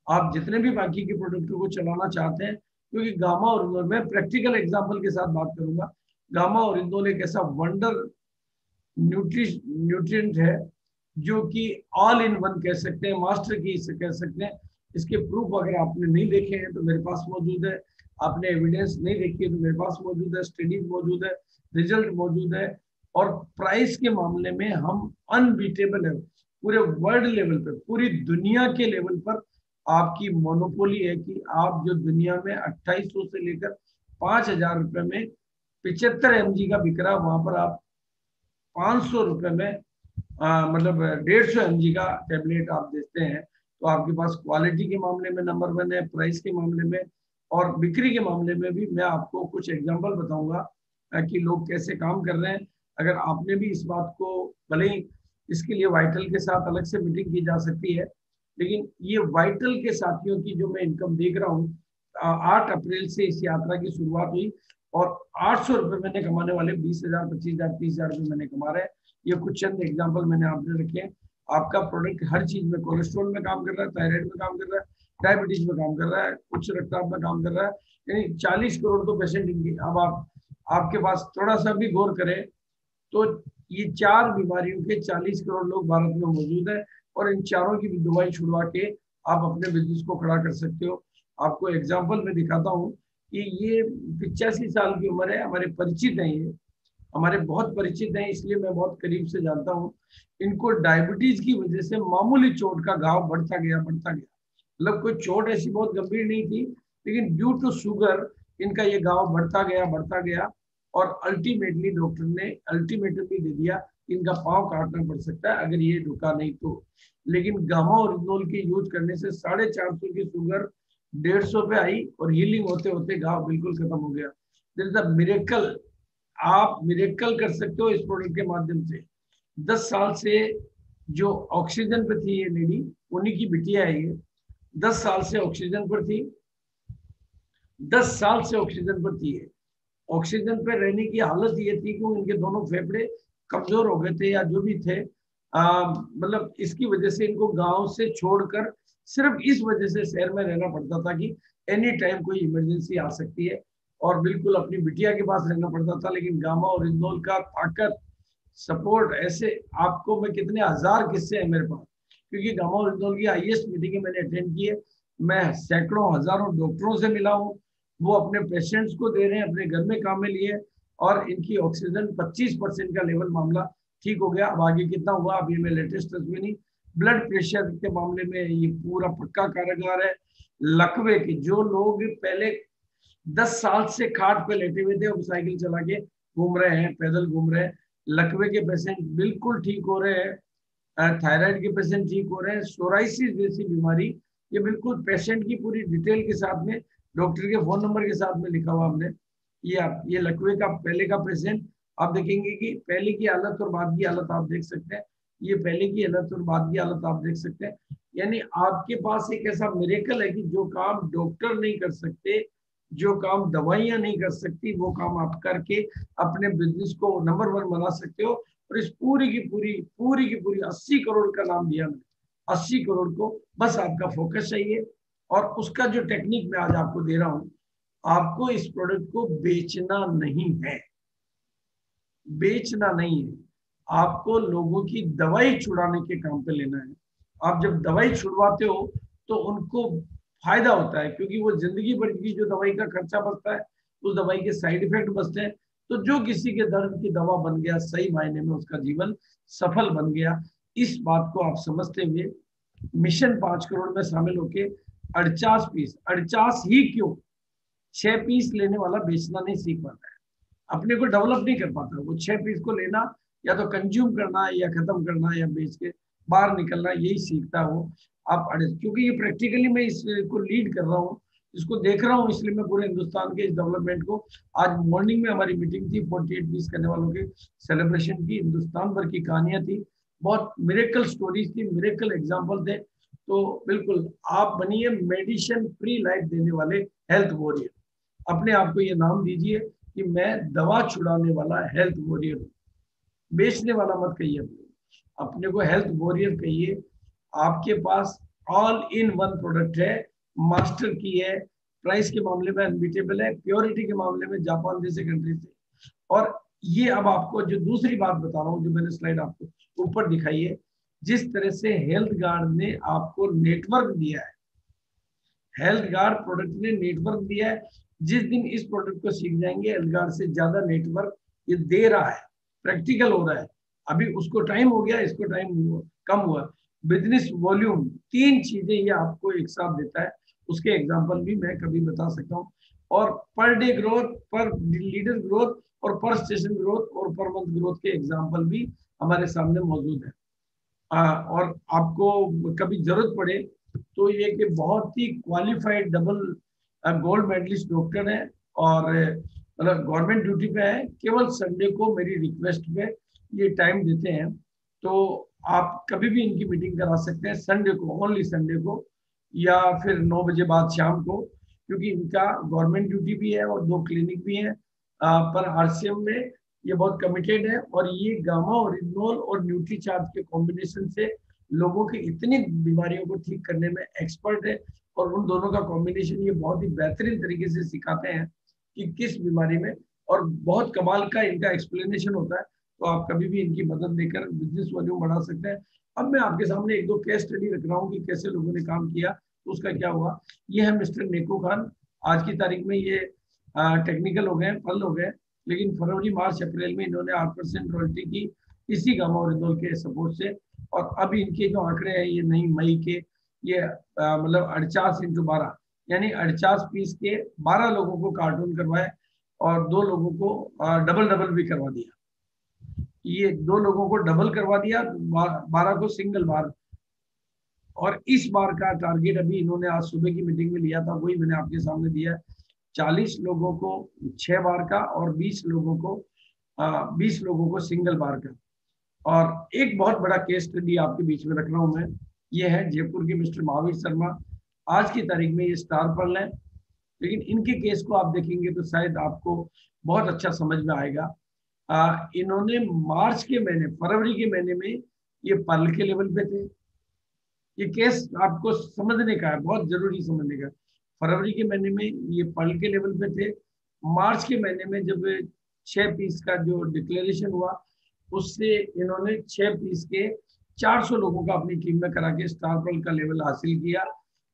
आप जितने भी बाकी के प्रोडक्टों को चलाना चाहते हैं, क्योंकि गामा ओरिजिनोल, मैं प्रैक्टिकल एग्जांपल के साथ बात करूंगा। गामा ओरिजिनोल एक ऐसा वंडर न्यूट्रिएंट है जो कि ऑल इन वन कह सकते हैं, मास्टर की से कह सकते हैं। इसके प्रूफ अगर आपने नहीं देखे हैं तो मेरे पास मौजूद है, आपने एविडेंस नहीं देखी है तो मेरे पास मौजूद है, स्टडीज मौजूद है, रिजल्ट मौजूद है। और प्राइस के मामले में हम अनबीटेबल है, पूरे वर्ल्ड लेवल पर, पूरी दुनिया के लेवल पर आपकी मोनोपोली है कि आप जो दुनिया में 2800 से लेकर 5000 रुपए में 75 mg का बिक रहा है, वहां पर आप 500 रुपए में मतलब 150 mg का टेबलेट आप देते हैं। तो आपके पास क्वालिटी के मामले में नंबर 1 है, प्राइस के मामले में और बिक्री के मामले में भी। मैं आपको कुछ एग्जांपल बताऊंगा कि लोग कैसे काम कर रहे हैं। अगर आपने भी इस बात को, भले ही इसके लिए वाइटल के साथ अलग से मीटिंग की जा सकती है, लेकिन ये वाइटल के साथियों की जो मैं इनकम देख रहा हूँ, 8 अप्रैल से इस यात्रा की शुरुआत हुई और 800 रुपए मैंने कमाने वाले 20,000, 25,000, 30,000 रुपए मैंने कमा रहे हैं। ये कुछ चंद एग्जाम्पल मैंने आपने रखे हैं। आपका प्रोडक्ट हर चीज में, कोलेस्ट्रॉल में काम कर रहा है, थायराइड में काम कर रहा है, डायबिटीज में काम कर रहा है, उच्च रक्तचाप में काम कर रहा है, यानी 40 करोड़ तो पेशेंट इनकी। अब आपके पास थोड़ा सा भी गौर करें तो ये 4 बीमारियों के 40 करोड़ लोग भारत में मौजूद है और इन चारों की भी दवाई छुड़वा के आप अपने बिजनेस को खड़ा कर सकते हो। आपको एग्जाम्पल में दिखाता हूँ कि ये 85 साल की उम्र है, हमारे परिचित हैं, ये हमारे बहुत परिचित हैं, इसलिए मैं बहुत करीब से जानता हूँ। इनको डायबिटीज की वजह से मामूली चोट का घाव बढ़ता गया, मतलब कोई चोट ऐसी बहुत गंभीर नहीं थी, लेकिन ड्यू टू शुगर इनका ये घाव बढ़ता गया और अल्टीमेटली डॉक्टर ने अल्टीमेटम भी दे दिया, इनका पाँव काटना पड़ सकता है अगर ये रुका नहीं तो। लेकिन गामा ओरिजिनल के यूज करने से 450 की शुगर 150 पे आई और हीलिंग होते होते घाव बिल्कुल खत्म हो गया। This is a miracle. आप मिरेकल कर सकते हो इस प्रोडक्ट के माध्यम से। 10 साल से जो ऑक्सीजन पे थी ये लेडी, उन्हीं की बिटिया है ये, 10 साल से ऑक्सीजन पर थी, 10 साल से ऑक्सीजन पर थी। ऑक्सीजन पर रहने की हालत ये थी कि उनके दोनों फेफड़े कमजोर हो गए थे या जो भी थे, मतलब इसकी वजह से इनको गांव से छोड़कर सिर्फ इस वजह से शहर में रहना पड़ता था कि एनी टाइम कोई इमरजेंसी आ सकती है, और बिल्कुल अपनी बिटिया के पास रहना पड़ता था। लेकिन गामा और इंदौल का ताकत, सपोर्ट, ऐसे आपको मैं कितने हजार किस्से हैं मेरे पास, क्योंकि गामा और इंदौल की हाईएस्ट मीटिंग मैंने अटेंड की है। मैं सैकड़ों हजारों डॉक्टरों से मिला हूँ, वो अपने पेशेंट्स को दे रहे हैं, अपने घर में काम में लिए, और इनकी ऑक्सीजन 25% का लेवल मामला ठीक हो गया। अब आगे कितना हुआ अभी मैं लेटेस्ट तस्वीर नहीं। ब्लड प्रेशर के मामले में ये पूरा पक्का कारागार है। लकवे के जो लोग पहले 10 साल से खाट पे लेटे हुए थे, अब साइकिल चला के घूम रहे हैं, पैदल घूम रहे हैं। लकवे के पेशेंट बिल्कुल ठीक हो रहे हैं, थायराइड के पेशेंट ठीक हो रहे हैं, सोराइसिस जैसी बीमारी, ये बिल्कुल पेशेंट की पूरी डिटेल के साथ में, डॉक्टर के फोन नंबर के साथ में लिखा हुआ हमने। ये लकवे का पहले का पेशेंट, आप देखेंगे कि पहले की हालत और बाद की हालत आप देख सकते हैं, ये पहले की हालत और बाद की हालत आप देख सकते हैं। यानी आपके पास एक ऐसा मिरेकल है कि जो काम डॉक्टर नहीं कर सकते, जो काम दवाइयां नहीं कर सकती, वो काम आप करके अपने बिजनेस को नंबर 1 बना सकते हो। और इस पूरी की पूरी 80 करोड़ का नाम दिया मैंने, 80 करोड़ को बस आपका फोकस चाहिए। और उसका जो टेक्निक मैं आज आपको दे रहा हूं, आपको इस प्रोडक्ट को बेचना नहीं है, बेचना नहीं है, आपको लोगों की दवाई छुड़ाने के काम पे लेना है। आप जब दवाई छुड़वाते हो तो उनको फायदा होता है, क्योंकि वो जिंदगी भर की जो दवाई का खर्चा बचता है, उस दवाई के साइड इफेक्ट बचते हैं। तो जो किसी के दर्द की दवा बन गया, सही मायने में उसका जीवन सफल बन गया। इस बात को आप समझते हुए मिशन 5 करोड़ में शामिल होके 48 पीस, 48 ही क्यों, 6 पीस लेने वाला बेचना नहीं सीख पाता है, अपने को डेवलप नहीं कर पाता। वो 6 पीस को लेना, या तो कंज्यूम करना, या खत्म करना, या बेच के बाहर निकलना, यही सीखता हो आप। क्योंकि ये प्रैक्टिकली मैं इसको लीड कर रहा हूँ, इसको देख रहा हूँ, इसलिए मैं पूरे हिंदुस्तान के इस डेवलपमेंट को, आज मॉर्निंग में हमारी मीटिंग थी 48 पीस करने वालों के सेलिब्रेशन की, हिंदुस्तान भर की कहानियां थी, बहुत मिरेकल स्टोरीज थी, मिरेकल एग्जाम्पल थे। तो बिल्कुल आप बनिए मेडिसिन फ्री लाइफ देने वाले हेल्थ वॉरियर। अपने आप को ये नाम दीजिए कि मैं दवा छुड़ाने वाला हेल्थ वॉरियर हूँ। बेचने वाला मत कहिए, अपने को हेल्थ वॉरियर कहिए। आपके पास ऑल इन वन प्रोडक्ट है, मास्टर की है, प्राइस के मामले में अनबीटेबल है, प्योरिटी के मामले में जापान जैसे कंट्री से। और ये अब आपको जो दूसरी बात बता रहा हूँ, जो मैंने स्लाइड आपको ऊपर दिखाई है, जिस तरह से हेल्थ गार्ड ने आपको नेटवर्क दिया है, हेल्थ गार्ड प्रोडक्ट ने नेटवर्क दिया है। जिस दिन इस प्रोडक्ट को सीख जाएंगे, हेल्थ गार्ड से ज्यादा नेटवर्क ये दे रहा है, प्रैक्टिकल हो रहा है। अभी उसको टाइम हो गया, इसको टाइम कम हुआ। बिजनेस वॉल्यूम, तीन चीजें ये आपको एक साथ देता है। उसके एग्जाम्पल भी मैं कभी बता सकता हूँ। और पर डे ग्रोथ, पर लीडर ग्रोथ, और पर स्टेशन ग्रोथ, और पर मंथ ग्रोथ के एग्जाम्पल भी हमारे सामने मौजूद है। और आपको कभी जरूरत पड़े तो ये कि बहुत ही qualified double gold medalist doctor है, और मतलब गवर्नमेंट ड्यूटी पे है। केवल संडे को मेरी रिक्वेस्ट पे ये टाइम देते हैं, तो आप कभी भी इनकी मीटिंग करा सकते हैं संडे को, ओनली संडे को, या फिर 9 बजे बाद शाम को, क्योंकि इनका गवर्नमेंट ड्यूटी भी है और 2 क्लिनिक भी है। पर आरसीएम में ये बहुत कमिटेड है, और ये गामा ओरिजिनोल और न्यूट्री चार्ज के कॉम्बिनेशन से लोगों की इतनी बीमारियों को ठीक करने में एक्सपर्ट है। और उन दोनों का कॉम्बिनेशन ये बहुत ही बेहतरीन तरीके से सिखाते हैं कि किस बीमारी में, और बहुत कमाल का इनका एक्सप्लेनेशन होता है। तो आप कभी भी इनकी मदद लेकर बिजनेस वॉल्यूम बढ़ा सकते हैं। अब मैं आपके सामने एक दो केस स्टडी रख रहा हूँ कि कैसे लोगों ने काम किया, तो उसका क्या हुआ। ये है मिस्टर नेको खान। आज की तारीख में ये टेक्निकल हो गए, फल हो गए, लेकिन फरवरी मार्च अप्रैल में इन्होंने 8% रॉयल्टी की इसी गामा ओरिजिनल के सपोर्ट से। और अब इनके जो आंकड़े हैं ये नहीं मई के, ये मतलब 48 × 12, यानी 48 पीस के 12 लोगों को कार्टून करवाए, और 2 लोगों को डबल डबल भी करवा दिया। ये 2 लोगों को डबल करवा दिया, 12 को सिंगल बार। और इस बार का टारगेट अभी इन्होंने आज सुबह की मीटिंग में लिया था, वही मैंने आपके सामने दिया है। 40 लोगों को 6 बार का, और 20 लोगों को सिंगल बार का। और एक बहुत बड़ा केस स्टडी आपके बीच में रख रहा हूं मैं। ये है जयपुर के मिस्टर महावीर शर्मा। आज की तारीख में ये स्टार पर्ल है, लेकिन इनके केस को आप देखेंगे तो शायद आपको बहुत अच्छा समझ में आएगा। इन्होंने मार्च के महीने, फरवरी के महीने में ये पर्ल के लेवल पे थे। ये केस आपको समझने का है, बहुत जरूरी समझने का। फरवरी के महीने में ये पर्ल के लेवल पे थे। मार्च के महीने में जब 6 पीस का जो डिक्लेरेशन हुआ, उससे इन्होंने 6 पीस के 400 लोगों का अपनी टीम में करा के स्टार पर्ल का लेवल हासिल किया।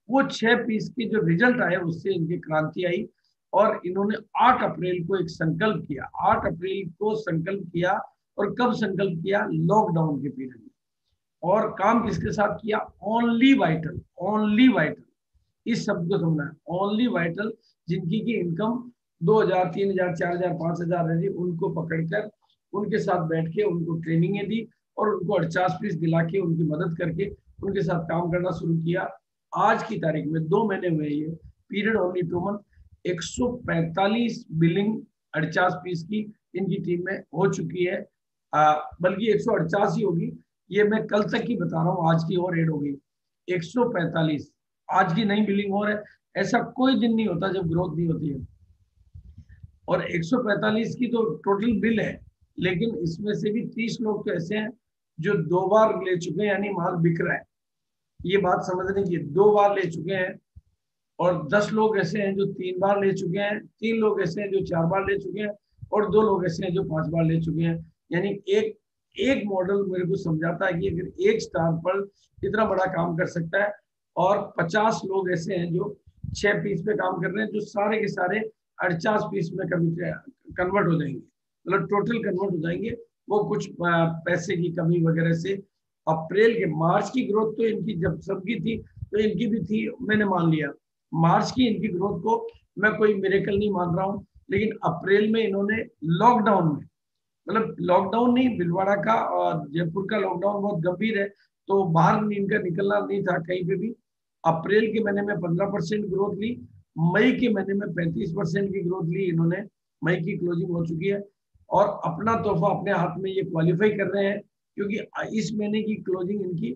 वो 6 पीस के जो रिजल्ट आए उससे इनकी क्रांति आई। और इन्होंने 8 अप्रैल को एक संकल्प किया, 8 अप्रैल को संकल्प किया। और कब संकल्प किया? लॉकडाउन के पीरियड में। और काम किसके साथ किया? ओनली वाइटल, ओनली वाइटल, इस शब्द को समझना है। ओनली वाइटल, जिनकी की इनकम 2,000, 3,000, 4,000, 5,000 है, उनको पकड़कर उनके साथ बैठ के उनको ट्रेनिंग दी, और उनको 48 पीस दिला के उनकी मदद करके उनके साथ काम करना शुरू किया। आज की तारीख में 2 महीने हुए, ये period only 2 month, 145 billing 48 piece की इनकी टीम में हो चुकी है। बल्कि 148 ही होगी, ये मैं कल तक की बता रहा हूँ, आज की और ऐड होगी 145। आज की नई बिलिंग हो रहा है। ऐसा कोई दिन नहीं होता जब ग्रोथ नहीं होती है। और 145 की तो टोटल बिल है, लेकिन इसमें से भी 30 लोग तो ऐसे हैं जो 2 बार ले चुके हैं, यानी माल बिक रहा है। ये बात समझने की, 2 बार ले चुके हैं। और 10 लोग ऐसे हैं जो 3 बार ले चुके हैं, 3 लोग ऐसे हैं जो 4 बार ले चुके हैं, और 2 लोग ऐसे हैं जो 5 बार ले चुके हैं। यानी एक एक मॉडल मेरे को समझाता है कि अगर एक स्टार पर इतना बड़ा काम कर सकता है, और 50 लोग ऐसे हैं जो 6 पीस पे काम कर रहे हैं, जो सारे के सारे 48 पीस में कभी कन्वर्ट हो जाएंगे, मतलब टोटल कन्वर्ट हो जाएंगे। वो कुछ पैसे की कमी वगैरह से। अप्रैल के, मार्च की ग्रोथ तो इनकी जब सबकी थी, तो इनकी भी थी, मैंने मान लिया। मार्च की इनकी ग्रोथ को मैं कोई मिरेकल नहीं मान रहा हूँ। लेकिन अप्रैल में इन्होंने लॉकडाउन में, मतलब लॉकडाउन नहीं, भीलवाड़ा का और जयपुर का लॉकडाउन बहुत गंभीर है, तो बाहर इनका निकलना नहीं था कहीं पे भी। अप्रैल के महीने में 15% ग्रोथ ली, मई के महीने में 35% की ग्रोथ ली इन्होंने। मई की क्लोजिंग हो चुकी है, और अपना तोहफा अपने हाथ में ये क्वालिफाई कर रहे हैं, क्योंकि इस महीने की क्लोजिंग इनकी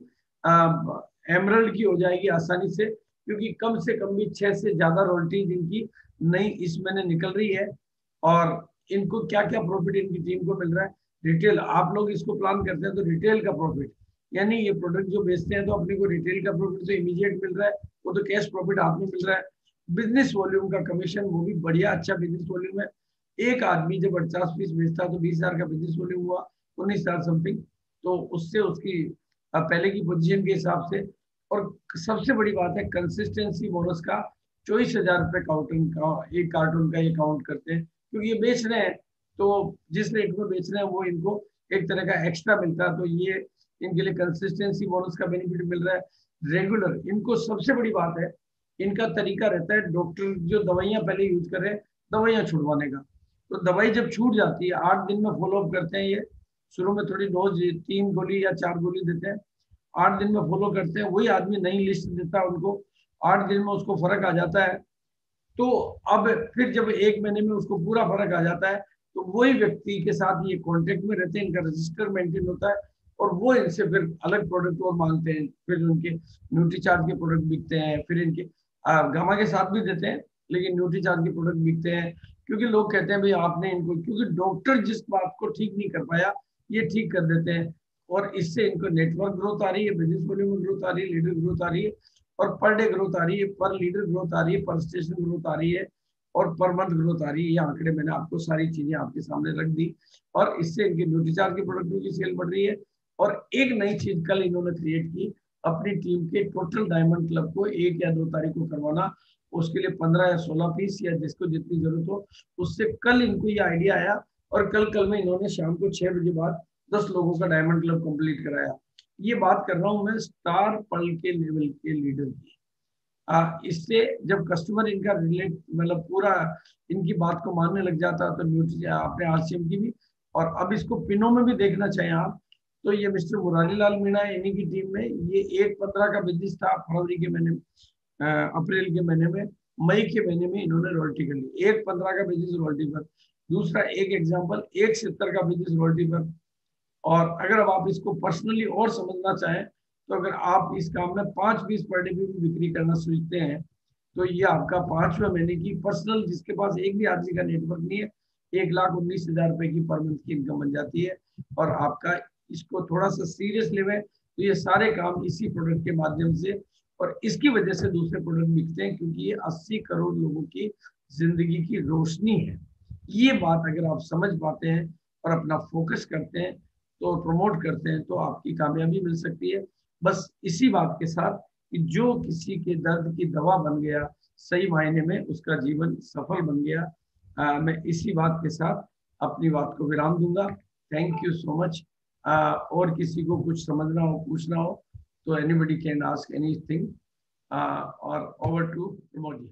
एमरल्ड की हो जाएगी आसानी से, क्योंकि कम से कम भी 6 से ज्यादा रॉयल्टीज इनकी नई इस महीने निकल रही है। और इनको क्या क्या प्रॉफिट इनकी टीम को मिल रहा है? रिटेल, आप लोग इसको प्लान करते हैं तो रिटेल का प्रॉफिट, यानी ये प्रोडक्ट जो बेचते हैं तो अपने को रिटेल का प्रॉफिट तो इमीडिएट मिल रहा है, वो तो कैश प्रॉफिट हाथ में मिल रहा है। बिजनेस वॉल्यूम का कमीशन, वो भी बढ़िया अच्छा बिजनेस वॉल्यूम है। एक आदमी जब 50 पीस बेचता है तो 20,000 का बिजनेस वॉल्यूम हुआ, 19,000 समथिंग। तो उससे उसकी पहले की पोजीशन के हिसाब से और सबसे बड़ी बात है कंसिस्टेंसी बोनस का 24,000 रुपये कार्टून का, एक कार्टून का ये काउंट करते हैं, क्योंकि ये बेच रहे हैं तो जिस रेट में बेच रहे हैं वो इनको एक तरह का एक्स्ट्रा मिलता है, तो ये इनके लिए कंसिस्टेंसी बोनस का बेनिफिट मिल रहा है। रेगुलर, इनको सबसे बड़ी बात है, इनका तरीका रहता है डॉक्टर जो दवाइयां पहले यूज कर रहे हैं दवाइयां छुड़वाने का, तो दवाई जब छूट जाती है 8 दिन में फॉलोअप करते हैं ये, शुरू में थोड़ी डोज 3 गोली या 4 गोली देते हैं, 8 दिन में फॉलो करते हैं, वही आदमी नई लिस्ट देता है उनको, 8 दिन में उसको फर्क आ जाता है। तो अब फिर जब 1 महीने में उसको पूरा फर्क आ जाता है तो वही व्यक्ति के साथ ये कांटेक्ट में रहते हैं, इनका रजिस्टर मेंटेन होता है और वो इनसे फिर अलग प्रोडक्ट और मांगते हैं, फिर उनके न्यूट्रीचार्ज के प्रोडक्ट बिकते हैं, फिर इनके गामा के साथ भी देते हैं लेकिन न्यूट्रीचार्ज के प्रोडक्ट बिकते हैं, क्योंकि लोग कहते हैं भाई आपने इनको, क्योंकि डॉक्टर जिस बात को ठीक नहीं कर पाया ये ठीक कर देते हैं, और इससे इनको नेटवर्क ग्रोथ आ रही है, बिजनेस वॉल्यूम में ग्रोथ आ रही है, लीडर ग्रोथ आ रही है, और पर डे ग्रोथ आ रही है, पर लीडर ग्रोथ आ रही है, पर स्टेशन ग्रोथ आ रही है, और पर मंथ ग्रोथ आ रही है। ये आंकड़े मैंने आपको सारी चीजें आपके सामने रख दी, और इससे इनके न्यूट्रीचार्ज के प्रोडक्टों की सेल बढ़ रही है। और एक नई चीज कल इन्होंने क्रिएट की, अपनी टीम के टोटल डायमंड क्लब को 1 या 2 तारीख को करवाना, उसके लिए 15 या 16 पीस या जिसको जितनी जरूरत हो उससे, कल इनको ये आइडिया आया और कल में इन्होंने शाम को 6 बजे बाद 10 लोगों का डायमंड क्लब कंप्लीट कराया। ये बात कर रहा हूं मैं स्टार पल के लेवल के लीडर की। इससे जब कस्टमर इनका रिलेट मतलब पूरा इनकी बात को मानने लग जाता तो न्यूट्री अपने आरसीएम की भी, और अब इसको पिनों में भी देखना चाहिए आप, तो ये मिस्टर मुरारी लाल मीणा इन्हीं की टीम में, ये 1/15 का बिजनेस था फरवरी के महीने, अप्रैल के महीने में, मई के महीने में इन्होंने रॉयल्टी कर ली, 1/15 का बिजनेस रॉयल्टी पर। दूसरा एक एग्जाम्पल 1/70 का बिजनेस रॉयल्टी पर। और अगर अब आप इसको पर्सनली और समझना चाहें तो अगर आप इस काम में 5 पीस पर डे भी बिक्री करना सोचते हैं तो ये आपका 5वें महीने की पर्सनल, जिसके पास एक भी आदमी का नेटवर्क नहीं है, 1,19,000 रुपए की पर मंथ की इनकम बन जाती है। और आपका इसको थोड़ा सा सीरियस लेवे तो ये सारे काम इसी प्रोडक्ट के माध्यम से, और इसकी वजह से दूसरे प्रोडक्ट बिकते हैं, क्योंकि ये 80 करोड़ लोगों की जिंदगी की रोशनी है। ये बात अगर आप समझ पाते हैं और अपना फोकस करते हैं तो प्रमोट करते हैं तो आपकी कामयाबी मिल सकती है। बस इसी बात के साथ कि जो किसी के दर्द की दवा बन गया सही मायने में उसका जीवन सफल बन गया, मैं इसी बात के साथ अपनी बात को विराम दूंगा। Thank you so much. और किसी को कुछ समझना हो पूछना हो तो एनीबडी कैन आस्क एनीथिंग, और ओवर टू प्रमोद जी।